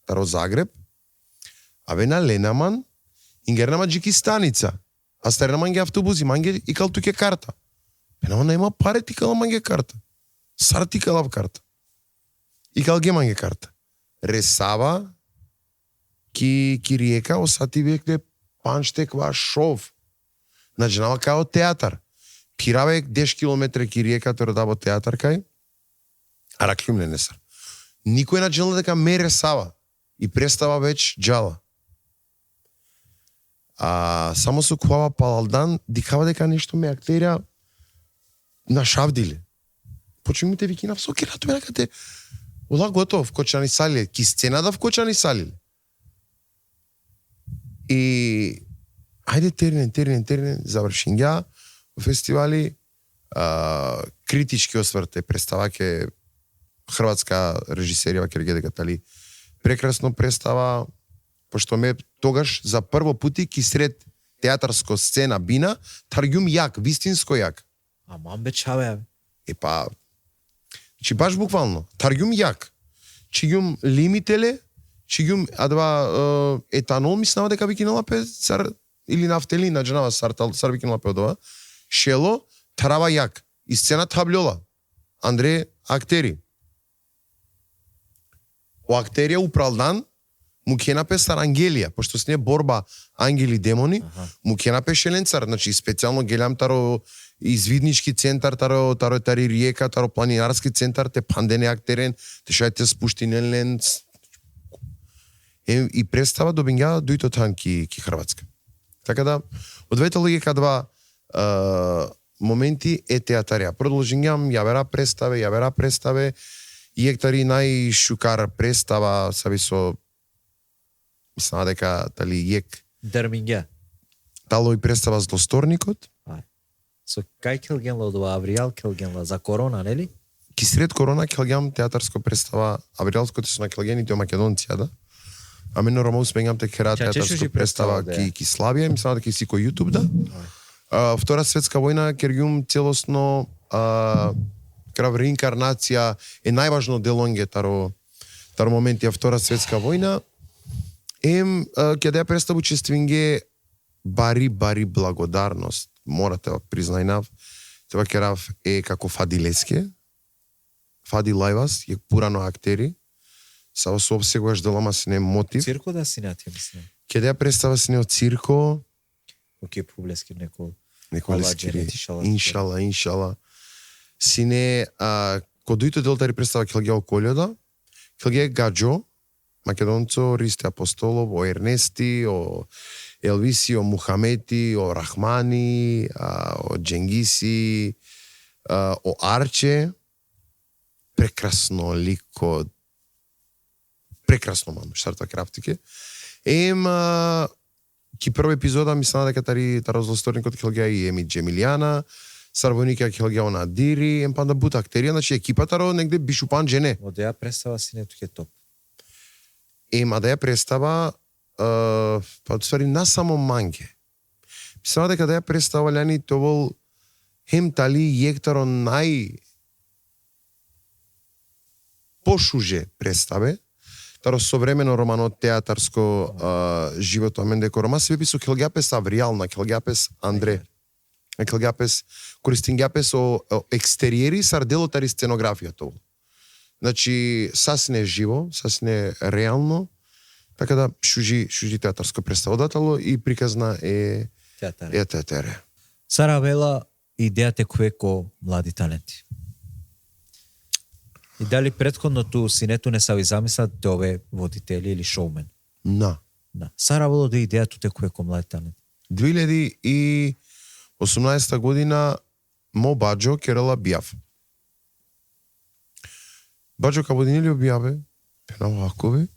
таро Загреб, а ве на Ленаман, ингернама джики станица, а старенаман ге автобузи, манге икал туке карта. Пенама нема паре тикала манге карта. Сар тикалав карта. Икал ге манге карта. Ресава, ки риека, осати векле панштеква шов. Наджинава као театар. Пиравек 10 километра ки риека тородабо театар кај, а раклюм не сар. Никој наджинала дека мере сава и представа веќе джала. Само со куава палалдан, дикава дека нешто ме актерија на шавдиле. Почему те викинав со керато ме накате, ола готов, кочани салиле, ки сцена да вкочани салиле. И ајде тернен, завршин ја, во фестивали, критички осврт е представа ке хрватска режисерија ке ги дали прекрасно представа, пошто ме тогаш за прво пути ки сред театарско сцена бина таргјум јак, вистинско јак. Аман бе чаве. Епа, чи баш буквално, таргјум јак. Чиѓум лимителе, чиѓум адва етанол мислам дека ви киналапе цар или нафтелин на джанава сар ви киналапе одова. Шело тарава јак. И сцена таблјола. Андре актери. О актерија управдан му кенапе стар Ангелија, пошто с не борба ангели демони, му кенапе шеленцар, значи специјално гелям таро извиднички центар, таро тари риека, таро планинарски центар, те пандене актерен, те шајте спуштинелен. И представа добиња дуито тан ки Хрватска. Така да, од двете логика два моменти е театарија. Продолжињам, ја бера представе, и ектари најшукар представа, саби со мислам дека дали јек Дермингја. Тало и представа Злосторникот. Со кај келгенла од Авријал келгенла за корона, нели? Ки сред корона келгам театарско представа Авријалското со на келгените македонција, да. А мене Ромаус спенгам те кера театарско представа ки Славија, мислам дека си кој YouTube, да. Втора светска војна кергјум целосно крав реинкарнација е најважно делонге таро моменти Втора светска војна. Ќе да ја представу чествинге бари благодарност. Морате да признајнав. Тева керав е како Фади Леске. Фади Лајвас, е пурано актери. Саво со сегаш делама си не мотив. Цирко да си нати, мислам. Ќе да ја представа си не од цирко. Оке публески Некој лескири. Иншала. Сине, ко дуито делтари представа Келгео Колјода, Келге Гаджо, македонцо, Ристе Апостолов, о Ернести, о Елвиси, о Мухамети, о Рахмани, о Дженгиси, о Арче, прекрасно лико, прекрасно мам, штарта крафтике. Ки прва епизода мислам дека таро Злосторникот Келгеа и Еми Джемилијана, Сарвоника Келгеа Надири, панда бута актерија, значи екипата негде бишупан жене. Од ја представа си не туке топ. А да ја представа, па ствари на само манге. Мислам дека да ја представа Лјани Товол хем тали јектаро пошуже представе, таро современо романо театарско живото амен деко рома се писо Келгапес Авријал на Келгапес Андре. Келгапес користингапес о екстериери сар делотари сценографијата. Значи сасне живо, сасне реално, така да шужи театарско представодатело и приказна е театаре. Сара вела идејата кој млади таленти. И дали претходното синето не са ви замислат да ове водители или шоумен? На. Сара вела да идејата те кој млади таленти. 2018 година мо Баджо керела бјав. Баджо кабодинили објаве, пена вакове,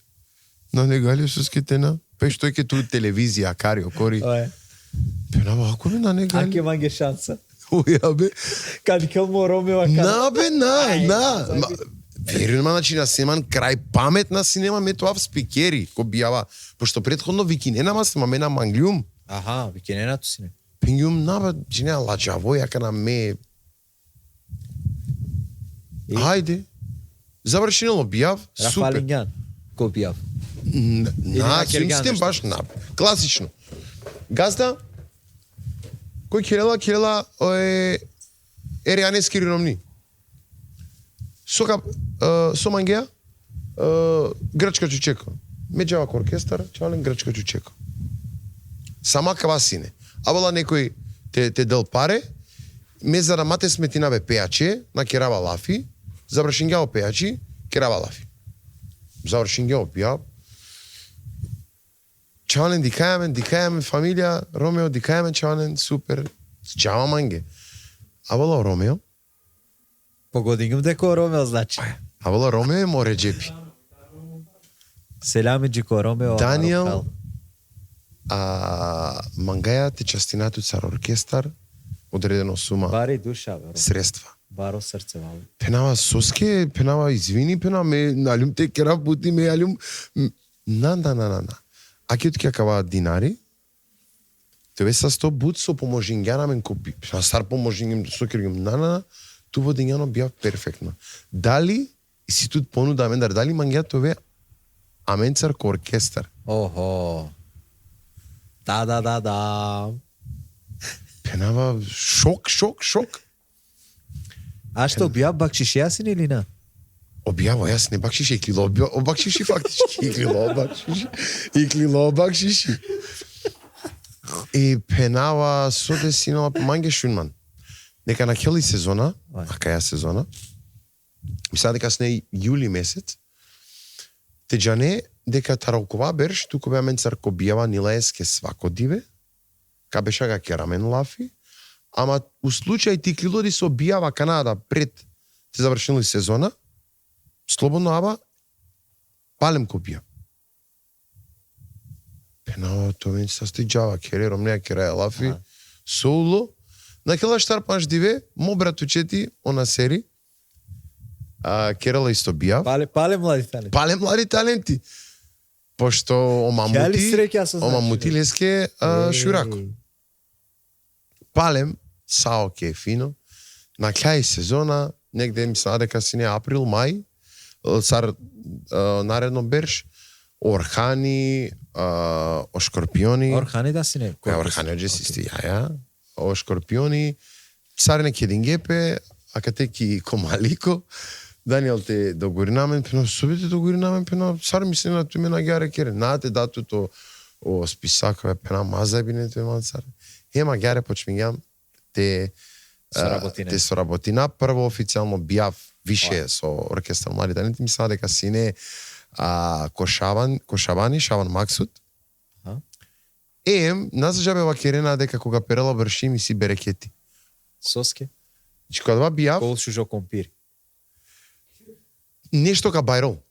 на негале со скетена, пешто ке ту телевизија, карио, кори. Пена вакове на негале. Аке манге шанса. Ојабе. Кади келмо Ромео на. Верувам, значи на сниман крај паметна синема ме тоа в спикери, ко бијава, пошто претходно викиненама снима мена манглиум. Аха, викиненато сине. Пингјум наба, джинеа ладжаво, јака на ме. Хајде. Завршинело бијав, супер. Рафалињан, ко бијав. Систем баш на. Класично. Газда, кој Кирела Ерианески риромни. Со мангеа, грчка чучеко. Меѓавак оркестар, чален грчка чучеко. Сама квасине. Авала некој те дел паре, ме за рамате сметинаве пејаче, на керава лафи, завршингео пејачи, керава лафи. Завршингео пија. Чален дикајамен, фамилија, Ромео, дикајамен, чален, супер, чава манге. Авала Ромео. Погодињум дека Ромео значи. Авала Ромео е море джепи. Селами джико Ромео. Даниел, мангаја те частинату цар оркестар, одредено сума Бари душа, бе. средства. Баро срце, вали. Пенава соске, пенава извини, пенава ме налюм те керав бути ме алюм. На. Аки од кава динари, тебе са 100 бут со поможингјана мен копи. Стар поможингјам со кергам на. Ту водињано бија перфектно. Дали си тут понуда мен дали мангја тоа аменцар ко оркестар. Охо. Да. Пенава шок. А што бија бакшишијасин или на? Објаво, јас не бакшиши, иклило бакшиши фактички. Иклило бакшиши. И пенава со десинала манге шунман. Нека на хели сезона, каја сезона, мисля дека сне јули месец, теџане дека таралкова берш, туку беа мен царко бијава нилаеске свакодиве, ка беша га керамен лафи, ама у случај ти клилоди со бијава Канада пред те завршили сезона, слободно аба, палем копија. Пенава, тоа мен са стиджава, керером неа кераја лафи, соуло, на хела штарпаш диве, мо братучети, она сери, керала исто бијав. Пале млади таленти. Пошто ома мути леске шурако. Палем, сао ке фино, на крај сезона, негде мисля дека си не април, мај, цар наредно берш, Орхани, о Шкорпиони. Орхани да си не. Орхани оđe si sti jaja. O Škorpioni, Царне Кедингепе, Акатеки Комалико, Даниел те догоринамен, пено собите догоринамен, пено цар мисли на туме на гјаре кере. Нате датуто о списакове, пена мазабине те ман цар. Хема гјаре почмињам те соработина. Прво официјално бијав више со оркестар млади таленти, мисля дека сине Кошабани, Шаван Максут. Нас жабева керена дека кога перела вршим и си берекети. Соске? Че кога бијав... Кол шужо компир. Нешто ка бајрол.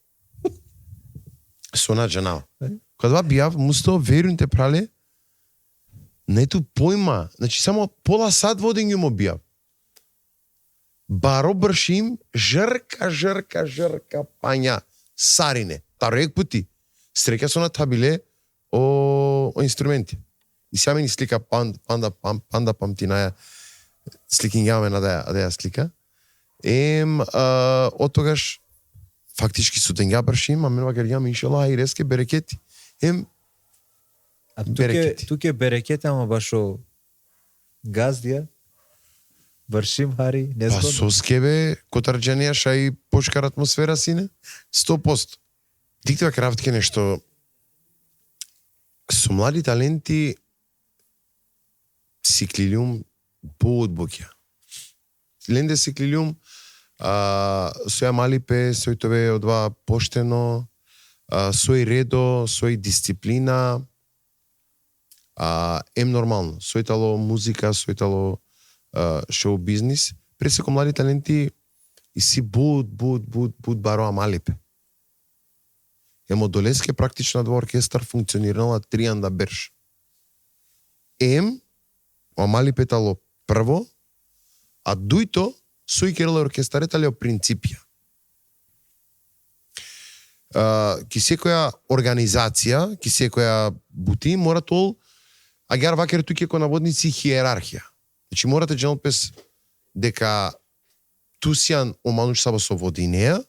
Со наджанава. Кога бијав, мусто верујте прале, нету појма. Значи, само пола сат водењу му бијав. Баро бршим, жрка, пања, сарине. Тароек пути. Стрека со на табиле, о инструменти. И сега ми слика панда памтинаја сликињаваме на да ја слика. Од тогаш фактички студентја бршим, а менува герјам иншалла и резке берекети. Берекети. Туке берекети, ама башо газдија, бршим хари, незгодно. Па соскебе, котарџанија, ша и почкар атмосфера сине, 100%. Диктива крафтке нешто со млади таленти сиклилиум поодбоќа. Ленде сиклилиум соја малипе, сој тоа одва поштено, сој редо, сој дисциплина, нормално. Сојтало музика, сојтало шоу бизнис. Пресеко млади таленти и си буд бароа малипе. Долеске практично два оркестар функционирала 3 анда берш. Мали петало прво, а дујто сој керала оркестаретале о принципија. Ки секоја организација, ки секоја бути, мора тол, агар вакер туке ко наводници хиерархија. Значи морате дженопес дека тусијан омануш саба со водинеја,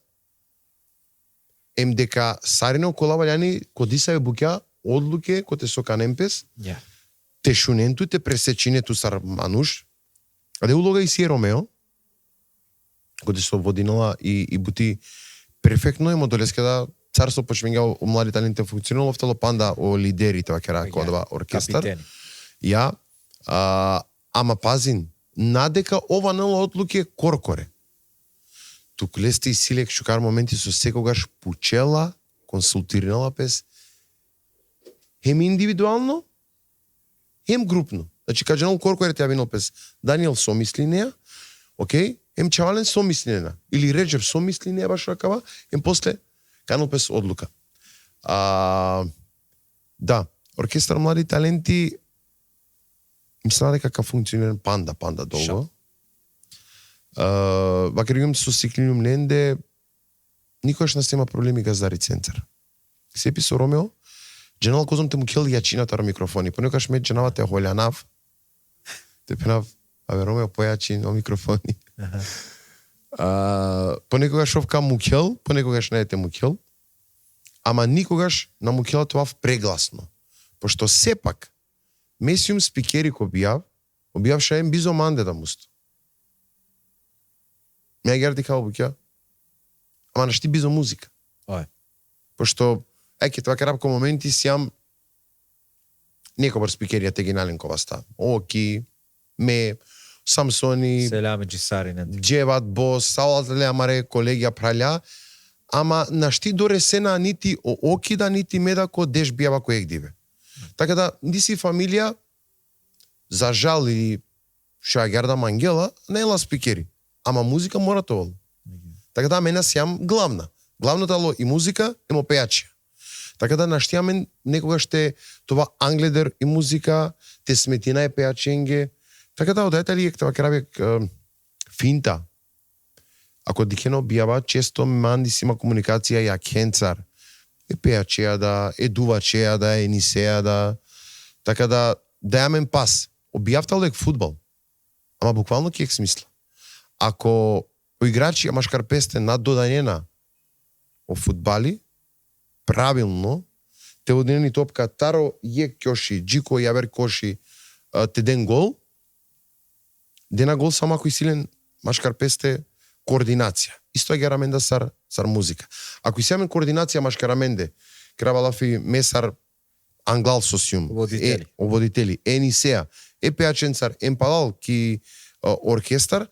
дека сарино колаваљани кодисаве буќа одлуке коте со канемпес, те шуненту, те пресечинету сар мануш, а де улога и си Ромео, коде со водинала и бути перфектно и модолеске да царство почминга о млади таленти функционало втало панда о лидерите вакера кодва оркестар. Ама пазин, надека ова нела одлуке коркоре. Тук лесте и силек шукар моменти со секогаш пучела, консултирала пес, хем индивидуално, хем групно. Значи, кажанал коркоре те јавинал пес, Даниел somислинеја, окей, хем Чавален somислинеја, или Реджеп somислинеја баш ракава, хем после канал пес одлука. Да, оркестар млади таленти Мислам дека како функциониран панда долго. Вака регум со Сиклиниум Ленде никогаш не сема проблеми газдари центар. Сепи со Ромео, Дженал козом те му кел јачината на микрофони. Понекогаш ме дженава те холјанав. Те пенав, Ромео појачи на микрофони. Понекогаш овка му кел, понекогаш не ете му кел. Ама никогаш на му келат това прегласно. Пошто сепак месиум спикери кој објав шаем бизо манде да мусто. Ме герди као буќа. Ама нашти бизо музика. Пошто ќе това крапко моменти сјам некој бар спикерија те ги наленковаста. Оки, ме, Самсони, Селаме Джисаринен. Джеват Бос, Саулатле Амаре, колегија праља, ама нашти доресена нити оки да нити медако деш бијава кој егдиве. Така да, си фамилија, за жал или шо ја герда Мангела, не ела спикери. Ама музика мора тоа. Така да, мене сјам главна. Главното ало и музика, емо пејачија. Така да, наштијаме некогаш те това англедер и музика, те сметина е пејаченге. Така да, одете това крабек финта. Ако дикено објава, често манди си има комуникација ја кенцар. Е пејачеја да, е дувачеја да, е нисеја да. Така да, јамен пас. Објавтал дек фудбал. Ама буквално кек смисла. Ако играчи машкарпесте наддодањена о фудбали, правилно, те однени топка таро е кјоши, джико јавер коши, те ден гол, дена гол само ако и силен машкарпесте координација. Исто е гераменда сар музика. Ако и сијамен координација машкараменде, крабалафи месар англал сосиум, обводители, енисеа, пејаченцар, емпалал ки оркестар,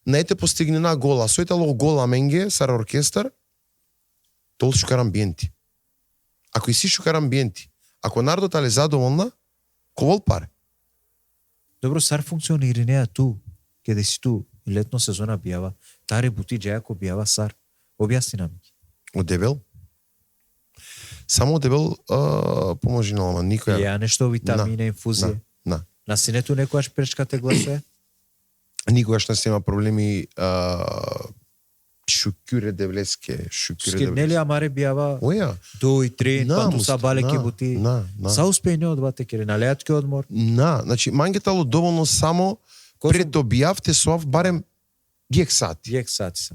наете постигнена гола. Сојтало гола менге сар оркестар, тол шукар амбиенти. Ако и си шукар амбиенти, ако народот е задоволна, ковол паре. Добро, сар функционира неа ту, каде си ту, летно сезона бијава, таре бути джајако бијава сар. Објасни нам. Од дебел? Само од дебел поможи на ама никоја. Ја нешто витамина, инфузија. На синето некојаш пречкате гласове? Никогаш не се има проблеми шукюре девлеске, Нели амаре бијава до и три, пату са балеки бути. Са успејни од вате кери, на леатки одмор? Значи, мангетало доволно само пред објав те соав барем гек сати.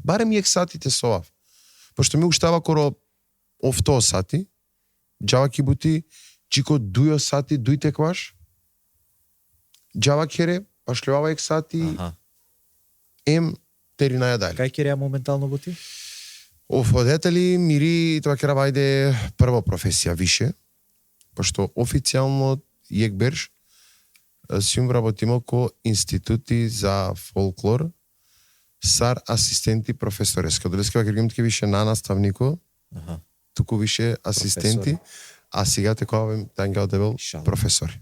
Барем гек сати те соав. Пошто ми уштава коро овтоо сати, джава ки бути, чико дујо сати, дуј текваш, джава кере, пашлевава ек сати, ем тери најадали. Кај кереја моментално бути? Одете мири, тоа кера вајде прва професија више, пошто официјално јек берш сум работимо ко институти за фолклор, сар асистенти професореска. Долеска вака више на наставнико, туку више асистенти, а сега тековавам танга одебел професори.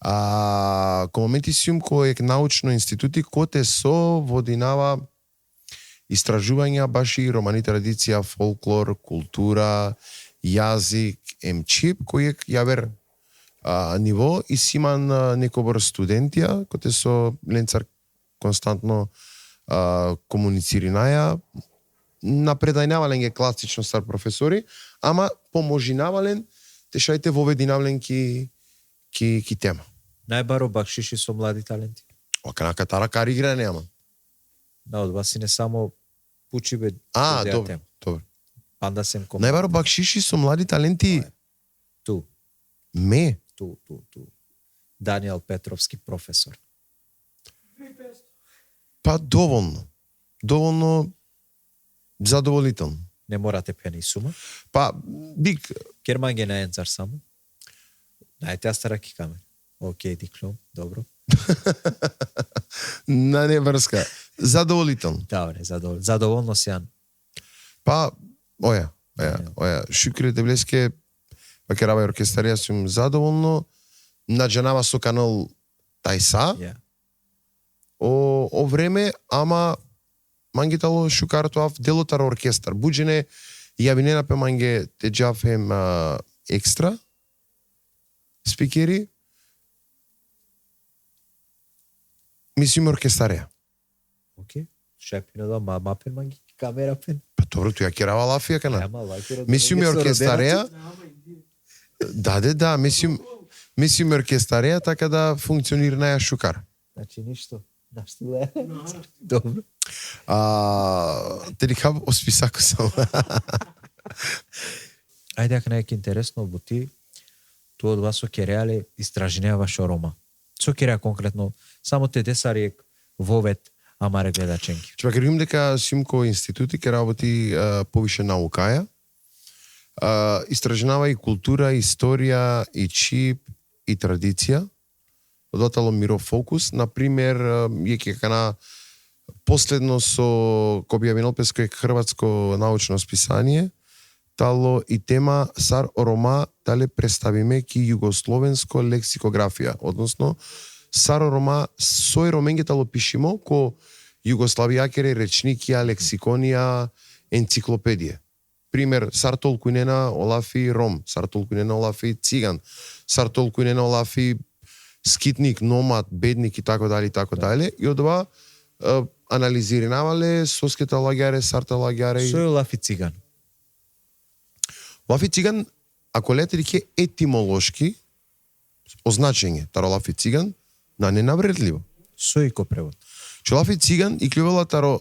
Ко моменти сум кој е научно институти, коте со водинава истражувања баши романи традиција, фолклор, култура, јазик, емчип, кој е јавер ниво и симан некобор студентија, коте со Ленцар константно комунициринаја, напредајнавален е класично стар професори, ама поможинавален, тешајте вовединавлен ки тема. Најбаро бакшиши со млади таленти? Ока на катара кари игра нема. Да, од вас и не само пучи бе. Добро. Панда сем кома. Најбаро бакшиши со млади таленти? Ту. Ме? Ту. Даниел Петровски професор. Па доволно. Доволно задоволително. Не морате пени сума? Па, бик... Керман ге најенцар само? Најте ја стара кикаме. Океј, диклом, добро. На не врска. Задоволително. Да, задоволно сјан. Па, оја. Шукре Девлеске, ваке раба оркестарија сум задоволно. Наджанава со канал Тајса. О време, ама мангитало шукартоав делотар оркестар. Буџене јавинена пе манге те джафем екстра спикери. Мислим оркестарија. Океј. Шепино да мапен манги камера пен. Па добро, тоа ќе рава лафија кана. Ама лајкеро. Мислим оркестарија. Да, мислим оркестарија така да функционира на шукар. Значи ништо. Нашто ле. Добро. Те каб осписако сам. Ајде ако неќе интересно бути, тоа од вас со кереале истражнева шо Рома. Со кереа конкретно, само те десари вовет амаре гледаченки. Ќе кажам дека симко институти ке работи повише наукаја. Истражнава и култура, историја, и чип, и традиција. Додатало мирофокус, например, ја ке кана последно со Кобија Песко хрватско научно списание, тало и тема Сар Рома тале представиме ки југословенско лексикографија, односно Сар Рома сој роменге тало пишимо ко југославијакере речникија, лексиконија, енциклопедија. Пример, Сар толкујнена Олафи Ром, Сар толкујнена Олафи Циган, Сар толкујнена Олафи скитник, номад, бедник и така дали, така дали. И од ова анализиринавале соскета лагјаре, Сарта лагјаре. Сој Олафи Циган. Олафи Циган, ако летери ке етимолошки означење, таро Олафи Циган, ненавредливо. Сој ко превод. Че Олафи Циган и клювала таро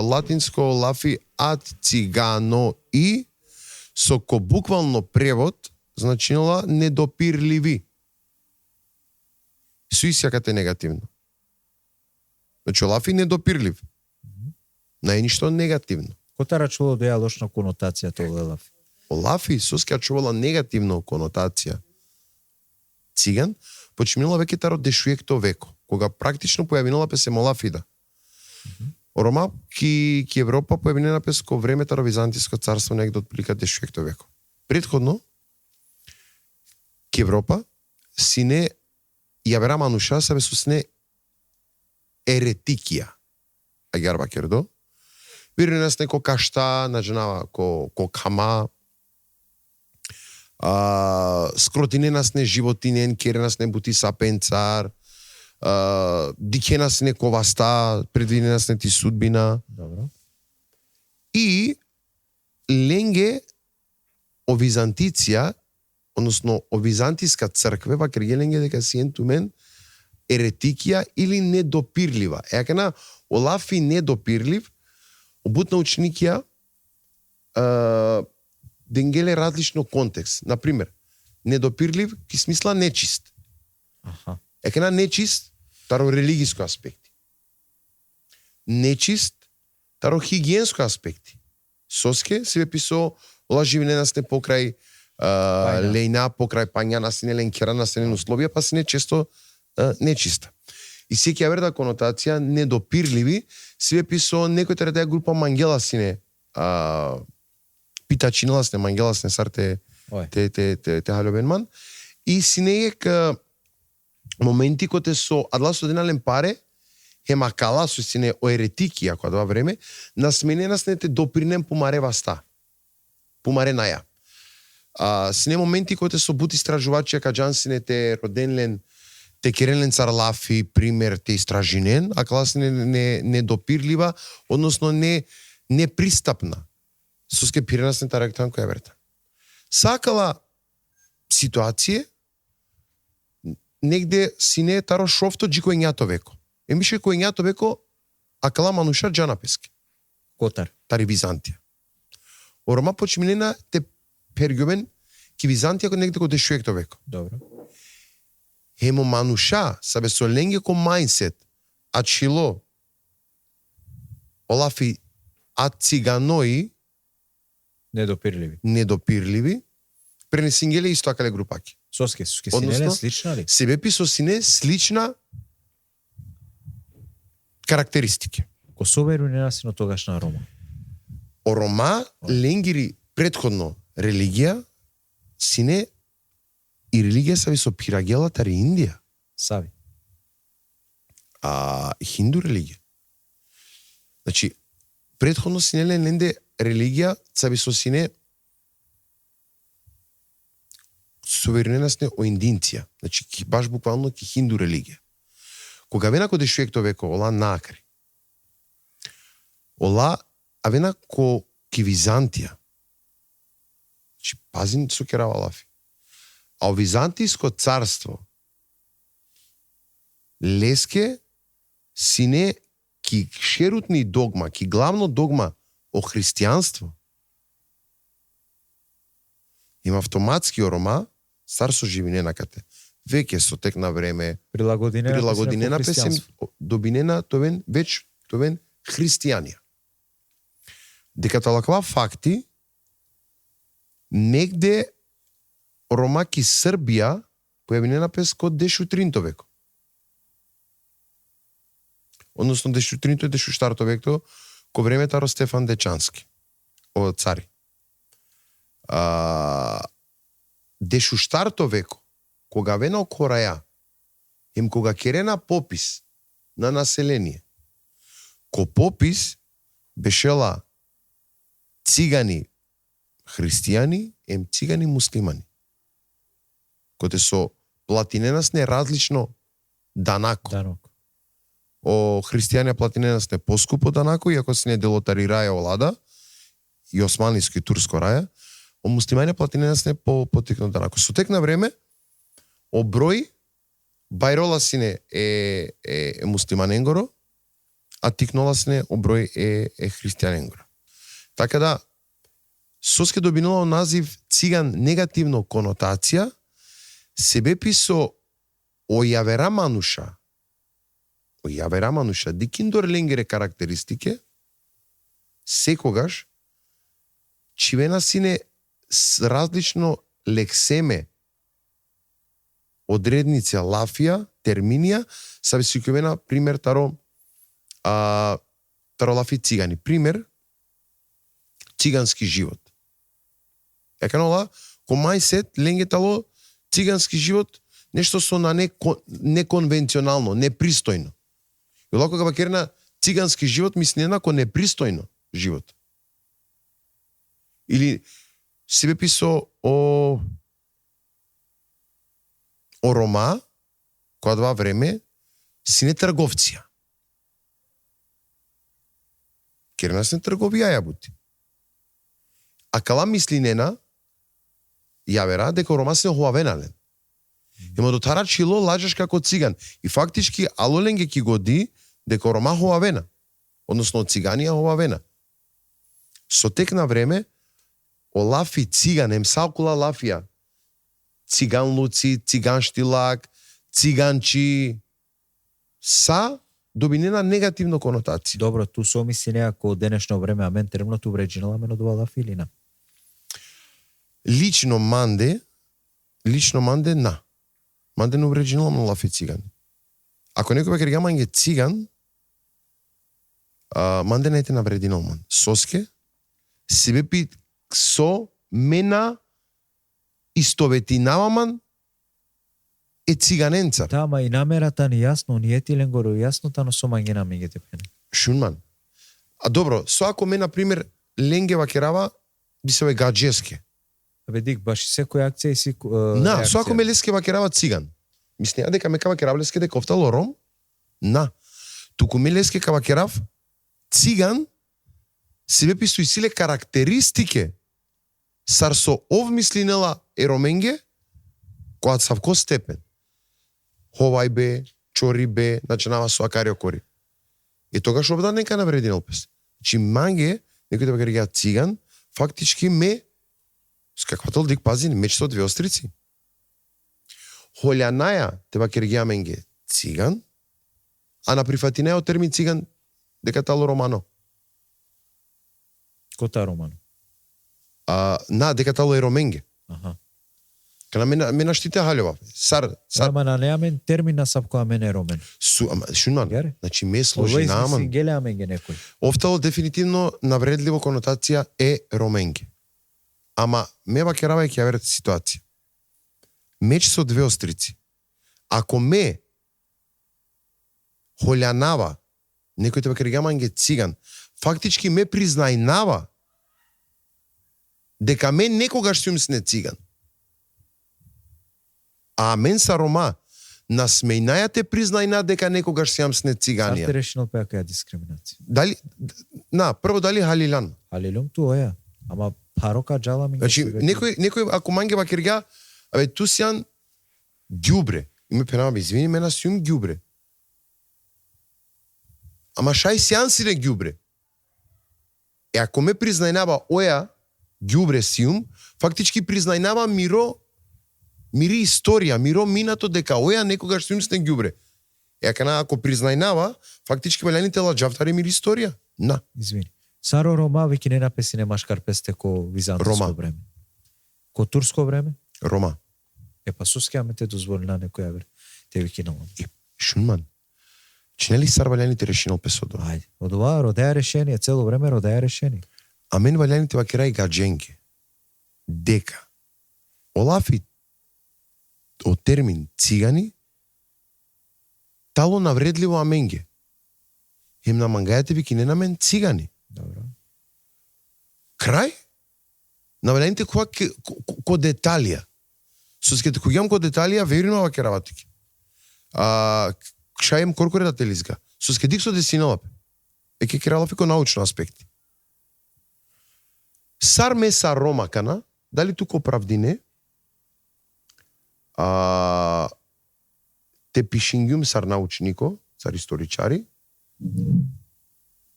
латинско Олафи ад цигано и со ко буквално превод значинала недопирливи. Суисјакате негативно. Значи Олафи недопирлив. Не е ништо негативно. Кота рачувало да ја лошна конотација тоа Олафи? Олафи соска чувала негативно конотација. Циган починила веќе таро дешуекто веко, кога практично појавинала песем Олафида. Рома ки Европа појавинена песко време таро Византиско царство негде отприлика дешуекто веко. Претходно ки Европа сине јавера мануша себе сусне еретикија. Агјарба кердо. Вири нас неко кашта, наџанава ко кама, скротине нас не животинен, кере нас не бути сапенцар, дике нас не коваста, предвине нас не ти судбина. Добро. И ленге о Византиција, односно о Византиска црква, вака ленге дека си ентумен еретикија или недопирлива. Екана Олафи недопирлив, обутна ученикија денгеле различно контекст. Например, недопирлив ки смисла нечист. Аха. Екена нечист таро религиско аспекти. Нечист таро хигиенско аспекти. Соске се писо лаживне нас не покрај лејна, покрај пања нас не ленкера нас не условија, па се не често нечиста. И секја верда конотација недопирливи се писо некој таредеја група мангела сине питачинала сне мангела сне сарте те халобенман и синеек моменти коте со адласо денален паре хемакала со сине о еретикија која тоа време насменена сне те допринем помаре васта. Помаре наја. Сине моменти коте со бут истражувачи каџан сине те роденлен те керенлен цар Лафи, пример, те истражинен, а клас недопирлива, односно непристапна. Со скепирана сне таректан која верта. Сакала ситуација, негде сине таро шофто джикојњато веко. Емише којњато веко, а кала мануша джана песке. Котар. Тари Византија. Орома почминена те пергјомен ки Византија ко негде ко дешуекто веко. Добро. Хемо мануша, сабе со ленге ко мајнсет, а чило Олафи а циганои недопирливи, пренесингеле исто акале групаки. Соске сине слична ли? Себе писо сине слична карактеристики. Ко соберу ненасино тогашна Рома. О Рома, ленгири предходно религија, сине и религија сави со пирагела тари Индија. Сави. Хинду религија. Значи, предходно сине ленде религија сави со сине суверенена сне о индинција. Значи, баш буквално ки хинду религија. Кога вена ко дешуекто веко, ола накри. Ола, а вена ко ки Византија. Чи пазин со керава лафи. А о Византијско царство леске сине ки шерутни догма, ки главно догма о христијанство, има автоматски орома, стар со живине накате. Веќе со тек на време, прилагодинена песем, добинена товен, веќе товен христијанија. Дека талаква факти, негде орома ки Србија, појавинена пес код дешу тринто веко. Односно дешу тринто и дешу штарто веко, ко времето Стефан Дечански, од цари. Дешу штарто веко, кога вена окораја, кога керена попис на население, ко попис бешела цигани христијани, цигани муслимани. Коте со платиненас не различно данако. О христијани платиненас не поскупо данако, иако се не делотарираја олада, и османлиско и турско раја, о муслимани платиненас не потекно данако. Со тек на време, о број, бајрола сине е муслиманенгоро, а тикнола сине о број е христијаненгоро. Така да, соске добинало назив циган негативно конотација, себе писо ојавера мануша, дикиндор ленгере карактеристике, секогаш, чивена сине различно лексеме одредница лафија, терминија, са висикувена пример таро лафи цигани. Пример, цигански живот. Еканола, ко мајсет, ленгетало, цигански живот, нешто со на неконвенционално, непристојно. И лако кога керна цигански живот, мисли еднако непристојно живот. Или себе писо о Рома, која два време, сине трговција. Керна се трговија јабути. А кала мисли нена, јавера дека Рома се хуавенален. Има дотара чило лажеш како циган. И фактички алоленге ки годи дека Рома хуавена. Односно циганија хуавена. Со тек на време, о лафи циган, салкула лафија, циганлуци, циганштилак, циганчи, са добинена негативно конотација. Добро, ту со мисли некако денешно време, а мен термното увреđenala мен од ова лафи или на? Лично манде, на. Манде не увреđenала мен лафи циган. Ако некој бе манге циган, манде не те наврединал ман. Соске, себе пи со мена истоветинава ман е циганенца. Да, ма и намерата ни јасно, ни етилен горо јасно, но со мангена мегете пене. Шунман. А добро, со ако ме, например, ленгева керава, би се ове гаджеске. Абе, дик, баш секоја акција и си на, со ако ме лескева керава циган. Мислеја дека ме кава керав леске дека офтало ром? На. Туку ме леске кава керав циган, себе пису и силе карактеристике сар со ов мислинела ероменге, која савко степен. Ховај бе, чори бе, начинава со акарио кори. И тогаш овда нека наврединал пес. Чи манге, некој да бе циган, фактички ме, с какватол дик пазин, меч со две острици. Холјанаја, теба кергија менге циган, а на прифатинео термин циган, дека тало романо. Кота романо? На, дека тало е роменге. Аха. Кана ме наштите халјова. Сар. Ама на неамен термин на сапко амен е ромен. Шунман, значи ме сложи на аман. Геле аменге некој. Офтало дефинитивно навредливо конотација е роменге. Ама ме бакеравајќи ја верете ситуација. Меч со две острици. Ако ме холјанава, некој те бакеригаманге циган, фактички ме признајнава дека мен некогаш сум сне циган. А мен са Рома, на смејнаја те признајна дека некогаш си јамсне циганија. Сарте решено па ја дискриминација. Дали прво дали халилан? Халилум ту оја, ама парока джала ми. Значи некој ако манге бакерга, абе ту сијан ѓубре. Име пенама, извини мене сум ѓубре. Ама шај сијан си не ѓубре. Ако ме признајнава оја ѓубре сиум, фактички признајнава мири историја, миро минато дека оја некогаш сум сне ѓубре. Ако признајнава, фактички валјаните лаџавтари мири историја. На. Извини. Саро Рома веќе не напеси не машкар песте ко византиско време. Ко турско време? Рома. Па сускиаме те дозволи на некоја вер. Те веќе нема. Шунман. Чинели сар валјаните решенал песодо? Ајде. Од ова родеа решение, цело време родеа решение. А мен валјаните вакера и гадженке. Дека. Олафи од термин цигани тало навредливо аменге. Им на мангајате вики не на мен цигани. Добро. Крај? Навалјаните ко деталија. Соскете кој ко деталија верно вакера ватики. Шајем коркорета телизга. Соске диксо десиналапе. Еке кералафи ко научно аспекти. Сар меса Рома кана, дали туко правдине, те пишингјум сар научнико, сар историчари,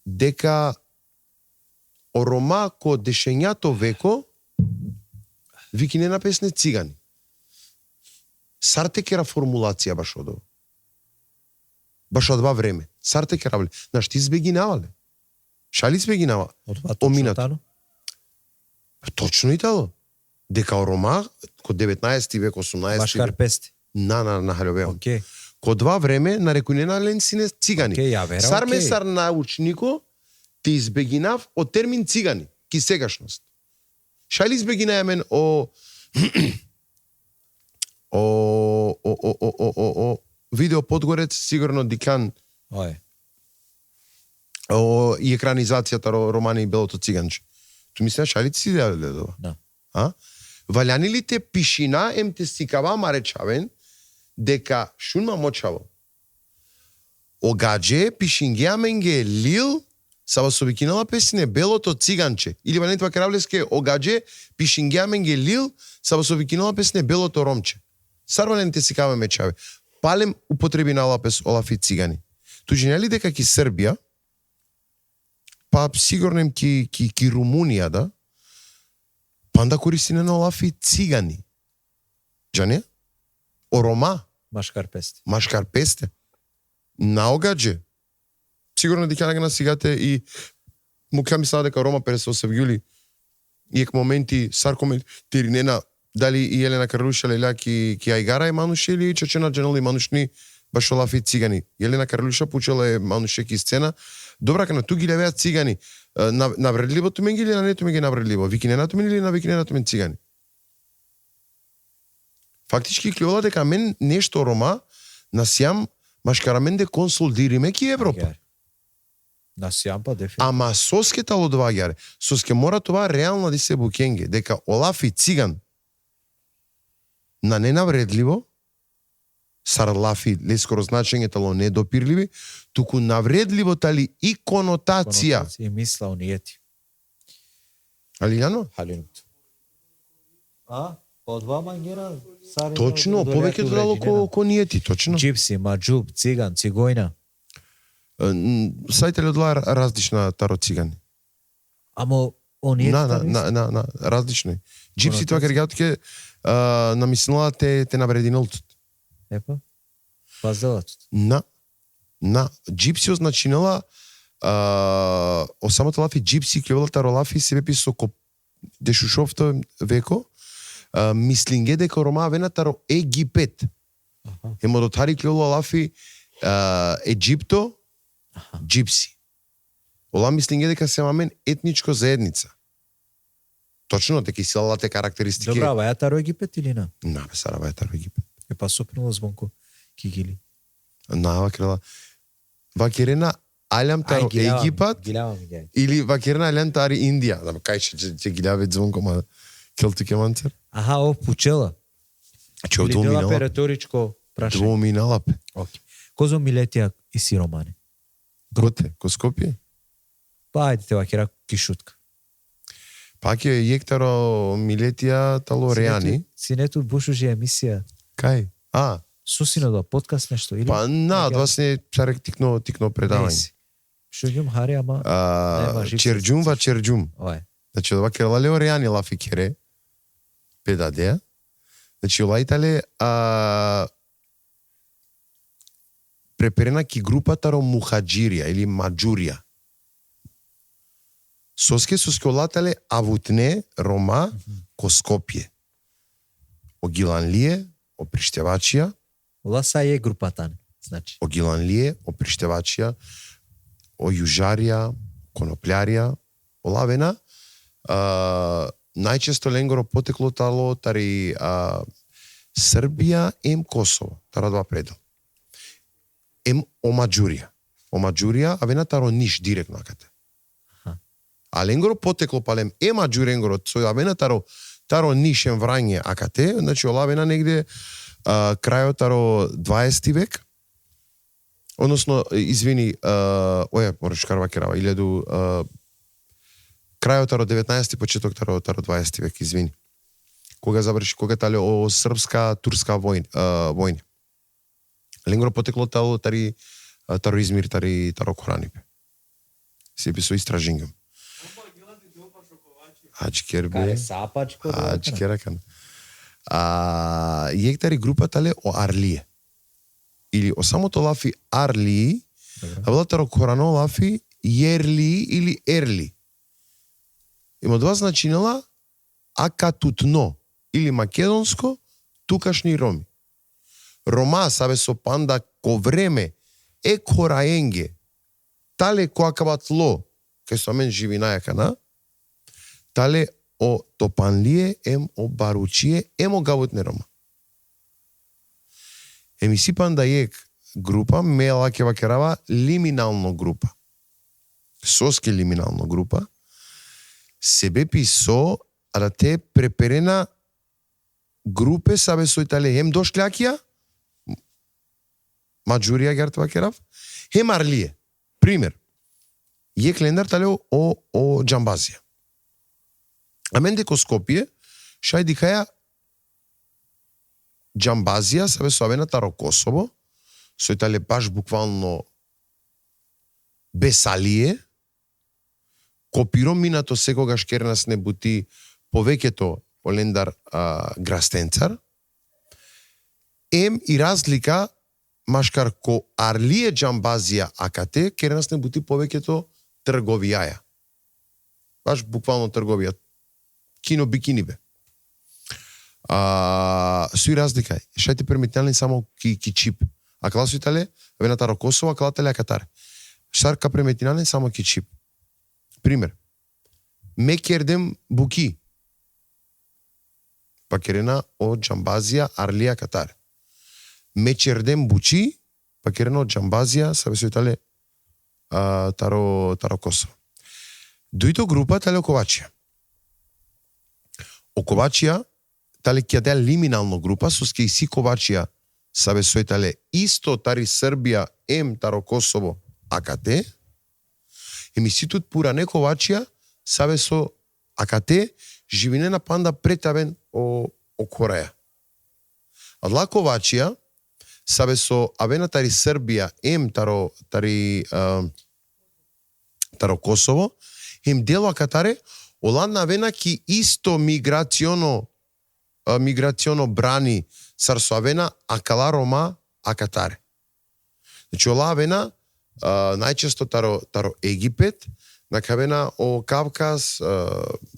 дека о Рома ко дешењато веко вики не напесне цигани. Сар те кера формулација баш од ова. Баш од два време. Сар те керавле. Знаеш, ти избегинавале. Шали избегинава? Оминато. Точно и тало. Дека о Рома, ко 19 век, 18 Машкар пести. На халјовео. Окей. Ко два време, нарекуне на ленсине цигани. Сар ме сар научнико, ти избегинав од термин цигани, ки сегашност. Шали избегинава мен о видео подгорец, сигурно Дикан. О и екранизацијата романи и Белото циганче. Ту мислиш шали ти си деле тоа? Да. Валјани ли те пишина ем те сикава ма речавен дека шунма мочаво. Огадже пишингија менге лил сава собикинала песне Белото циганче. Или валјани тоа керавлеске огадже пишингија менге лил сава собикинала песне Белото ромче. Сар валјани те сикава мечаве. Палем употреби на лапес олафи цигани. Тужинели дека ки Србија, па сигурно ки Румунија, да, панда користине на олафи цигани. Джане? О Рома? Машкар песте. Машкар песте. На огадже. Сигурно дека на сигате и му ка мисла дека Рома 58 јули и ек моменти сар коментири нена дали и Елена Карлуша леля ки ајгара е мануше или Чечена Джанали манушни баш олафи цигани. Елена Карлуша пучела е мануше ки сцена. Добра кана ту ги левеа цигани. Навредливо ту менги или на нету менги навредливо? Вики не нату мен или на вики не нату мен цигани? Фактички клювала дека мен нешто Рома насјам машкараменде консулдириме ки Европа. Насјам па дефинитивно. Ама соске тало дваѓаре. Соске мора това реално да се букенге. Дека олафи циган на ненавредливо сарлафи лескоро значење тало недопирливи, туку навредливо тали и конотација. И мисла униети. Алијано? Халинут. По два мангера сари. Точно, повеќе додало ко ниети, точно. Джипси, маџуб, циган, цигојна. Сајте ли одла различна таро цигани? Амо ониети на различни. Джипси тоа кергатке намислила те наврединолтот. Епа. Пазделатот. На джипси означинала о самото лафи джипси клевала таро лафи себе писо ко дешушовто веко мислинге дека Рома вена таро Египет. Емо до тари клевала лафи Еджипто джипси. Ола мислинге дека се мамен етничко заедница. Точно, дека силала те карактеристики. Добра, ваја таро Египет или на? На, бе, сара ваја таро Египет. Па сопнало звонко кигили. На, вакерела. Вакерена алям таро Египет или вакерена алям тари Индија. Да, кај че гиляве звонко, ма келтике манцер. Аха, о пучела. Че од Или дела переторичко Прашај. Двоминалапе. Океј. Козо Милетија и Сиромани. Готе, ко Скопје? Па ајде те вакера кишутка. Пак е јектаро Милетија тало Реани. Синету бушужи емисија. Кај? Сусино да подкаст нешто или? Па од вас не чарек тикно предавање. Шуѓум хари, ама нема живци. Черџум. Ое. Значи, ова керале Реани лафи кере. Педадеа. Значи, ова итале преперена ки групата ро Мухаџирија или Маџурија. Соске олатале авутне Рома ко Скопје. О Гиланлие, о Приштевачија. Ола са е групата, значи. О Гиланлие, о Приштевачија, о Јужарија, Коноплярија, о Лавена. Најчесто ленгоро потекло тало тари Србија ем Косово, тара два предел. Ем о Маџурија. О Маџурија, а вена таро Ниш директно акате. А ленгоро потекло палем е Маџурија ленгоро, со вена таро Ниш ем врање акате, значи ола вена негде крајот таро 20 век. Односно, извини, мораш карва керава, крајот таро 19 почеток таро 20 век, извини. Кога заврши, кога тали о српска-турска војна. Ленгоро потекло таро Измир, таро Коранипе. Се писо истражингам. Кај сапачко. Ачкеракан. Јектари група тале о Арлие. Или о самото лафи Арли, а владаро Корано лафи Јерли или Ерли. Има два значинела акатутно или македонско, тукашни роми. Рома сабе со панда ко време е кораенге, тале ко акабатло, кај со мен живи најакана, тале о Топанлие, ем о Баручие, ем о Гавутне Рома. Еми си панда ек група, мела ке вакерава лиминално група. Соске лиминално група, себе писо, а да те преперена групе сабе со итале хем дошлјакија, Маџурија герт вакерав, хем Арлие. Пример, ек лендар тале о Џамбазија. А мен деко Скопје, шај дикаја Џамбазија сабе со авена таро Косово, со итале баш буквално Бесалие, копиро минато секогаш кернас не бути повеќето олендар Грастенцар, ем и разлика машкар ко Арлие Џамбазија акате, кернас не бути повеќето трговијаја. Баш буквално трговија. Кино бикини бе. Суи разлика. Шајте пермитнали само ки чип. А класу итале, вена таро Косово, а клатале акатаре. Шарка пермитнали само ки чип. Пример. Ме кердем буки. Па керена од Џамбазија, Арлија, Катар. Ме чердем бучи, па керена од Џамбазија, сабе со итале таро Косово. Дојдо група тале Оковачија. Оковачија, тале кјадеа лиминално група, со ски и си Ковачија, сабе со итале исто тари Србија, ем таро Косово, АКТ, емиситут пура не Ковачија, сабе со АКТ, живине на панда претавен о Кореја. Адла Ковачија, сабе со авена тари Србија, ем таро Косово, ем дело акатаре, оландна авена ки исто миграционо брани сар со авена акала Рома акатаре. Значи ола авена најчесто таро Египет, накавена о Кавказ,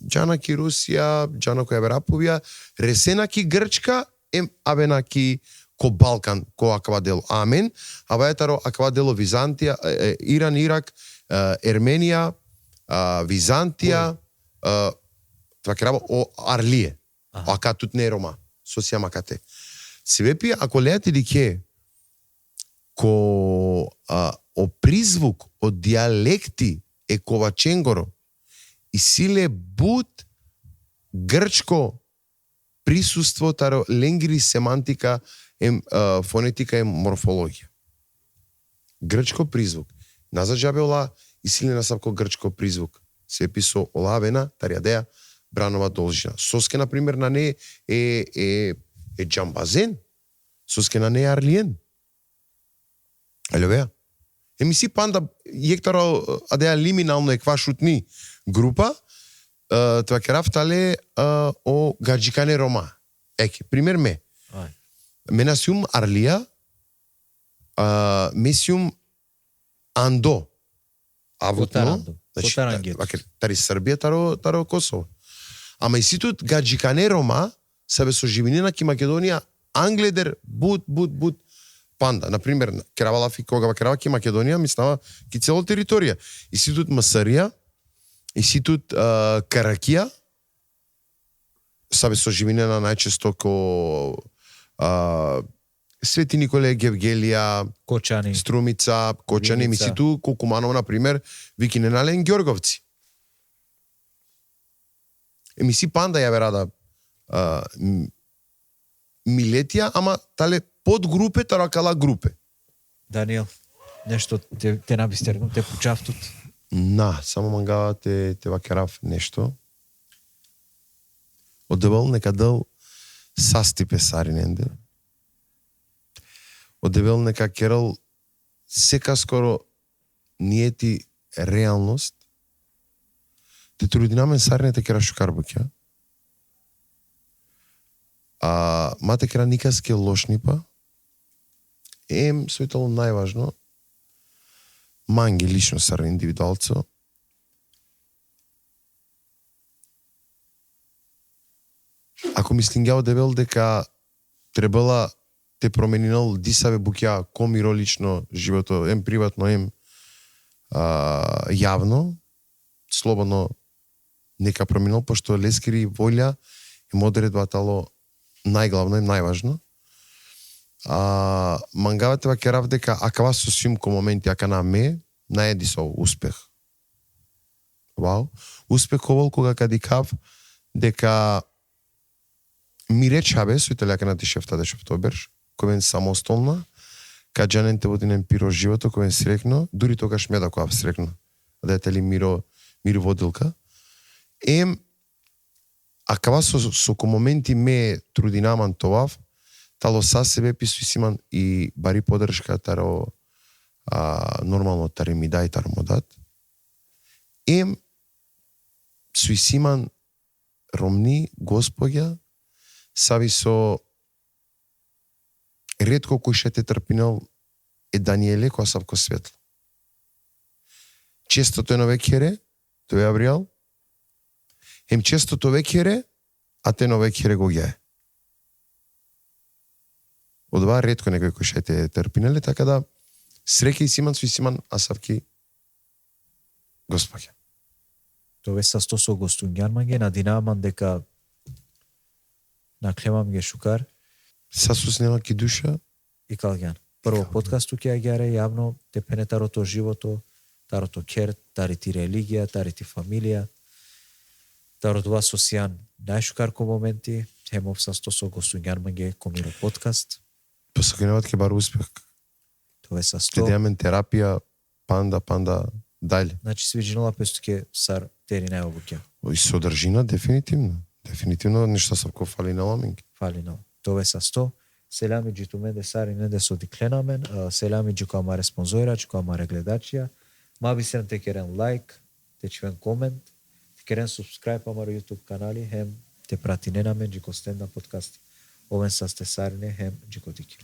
џана ки Русија, џана која Вераповија, ресена ки Грчка, ем авена ки ко Балкан, ко аква дело Амен, а вајатаро аква дело Византија, Иран, Ирак, Ерменија, Византија, това кераба о Арлие, ака тут не Рома, сосија макате. Себепи, ако леате дике ко о призвук од диалекти е коваченгоро и силе бут грчко присуство таро ленгири семантика фонетика е морфологија. Грчко призвук. Назад джабе ола и силена сапко грчко призвук. Се писо олавена, тариадеа, бранова должина. Соске, например, на не е джамбазен. Соске на не е арлиен. Алјовеа. Си панда, јектаро адеа лиминално е квашутни група, това керав тале о гаджикане рома. Еке, пример ме. Менасиум арлија, месиум андо. Авутно. Тари Србија, таро Косово. Ама и ситут гаджикане рома, себе со живинина ки Македонија, англедер, бут, панда. Например, керавалафи, кога керава ки Македонија, мислава ки цело територија. И ситут Масарија, и ситут Каракија, сабе со живинена најчесто ко Свети Николе, Гевгелија, Кочани, Струмица, Кочани, миситу Кукуманово, например, Викиненален Ѓорговци. Си панда ја верада Милетија, ама тале подгрупе, таракала групе. Даниел, нешто те набистернам, те почавтут? Само мангава те вакерав нешто. Одевел некадел састи песариненде. Одевел нека керал сека скоро ниети реалност. Те трудинамен саринете кера шукарбукја. Мате кера никаске лошнипа. Сојтало најважно, манги лично сар индивидуалцо. Ако мислим ја одевел дека требала те променинал дисаве букја комиро лично живото, приватно, јавно, слободно нека променил, пошто лескири волја и одредбатало најглавно и најважно. Мангавате вакерав дека акава со симко моменти ака на ме, наједи со успех. Вау. Успех овол кога кадикав дека ми речабе, со италијака на тишефта дешефтоберш, кој самостолна, каджанен те водинен пиро живото, кој срекно, дури тогаш ме да која срекно. Дете ли миро водилка. Акава со моменти ме трудинаман товав, тало са себе пису симан и бари подршка таро нормално тари ми дај таро модат. Суисиман ромни господја сави со ретко кој ше те трпинал е Даниеле која савко светло. Често тој новекере, тој Авријал, често тој векере, а те новекере го ге. Од два ретко некој кој ше те трпинали, така да среќа и симан, суисиман, а савки господја. Тоа са сто со гостуњан ге, надинаман дека наклемам ге шукар. Са суснема ки душа и калгјан. Прво подкасту ќе агјаре јавно те пене тарото живото, тарото кер, тарити религија, тарити фамилија, тарото вас сосијан најшукарко моменти, хемов са сто со гостуњан ге комиро подкаст. Посакеневат ке бар успех. Тоа са сто. Тедиамен терапија, панда, дајле. Значи свиџинала песто ке сар тери најобуќа. И содржина, дефинитивно. Дефинитивно нешто сапко фали на ламинг. Фали на. Тоа са сто. Селами джитумен де сари не де со дикленамен, селами джу која маре спонзора, джу која маре гледачија. Маби се те керен лайк, те чвен комент, те керен субскрајб амаро YouTube канали, хем те прати ненамен джи ко стенда подкасти. Овен са сте сарине, хем джи ко дики.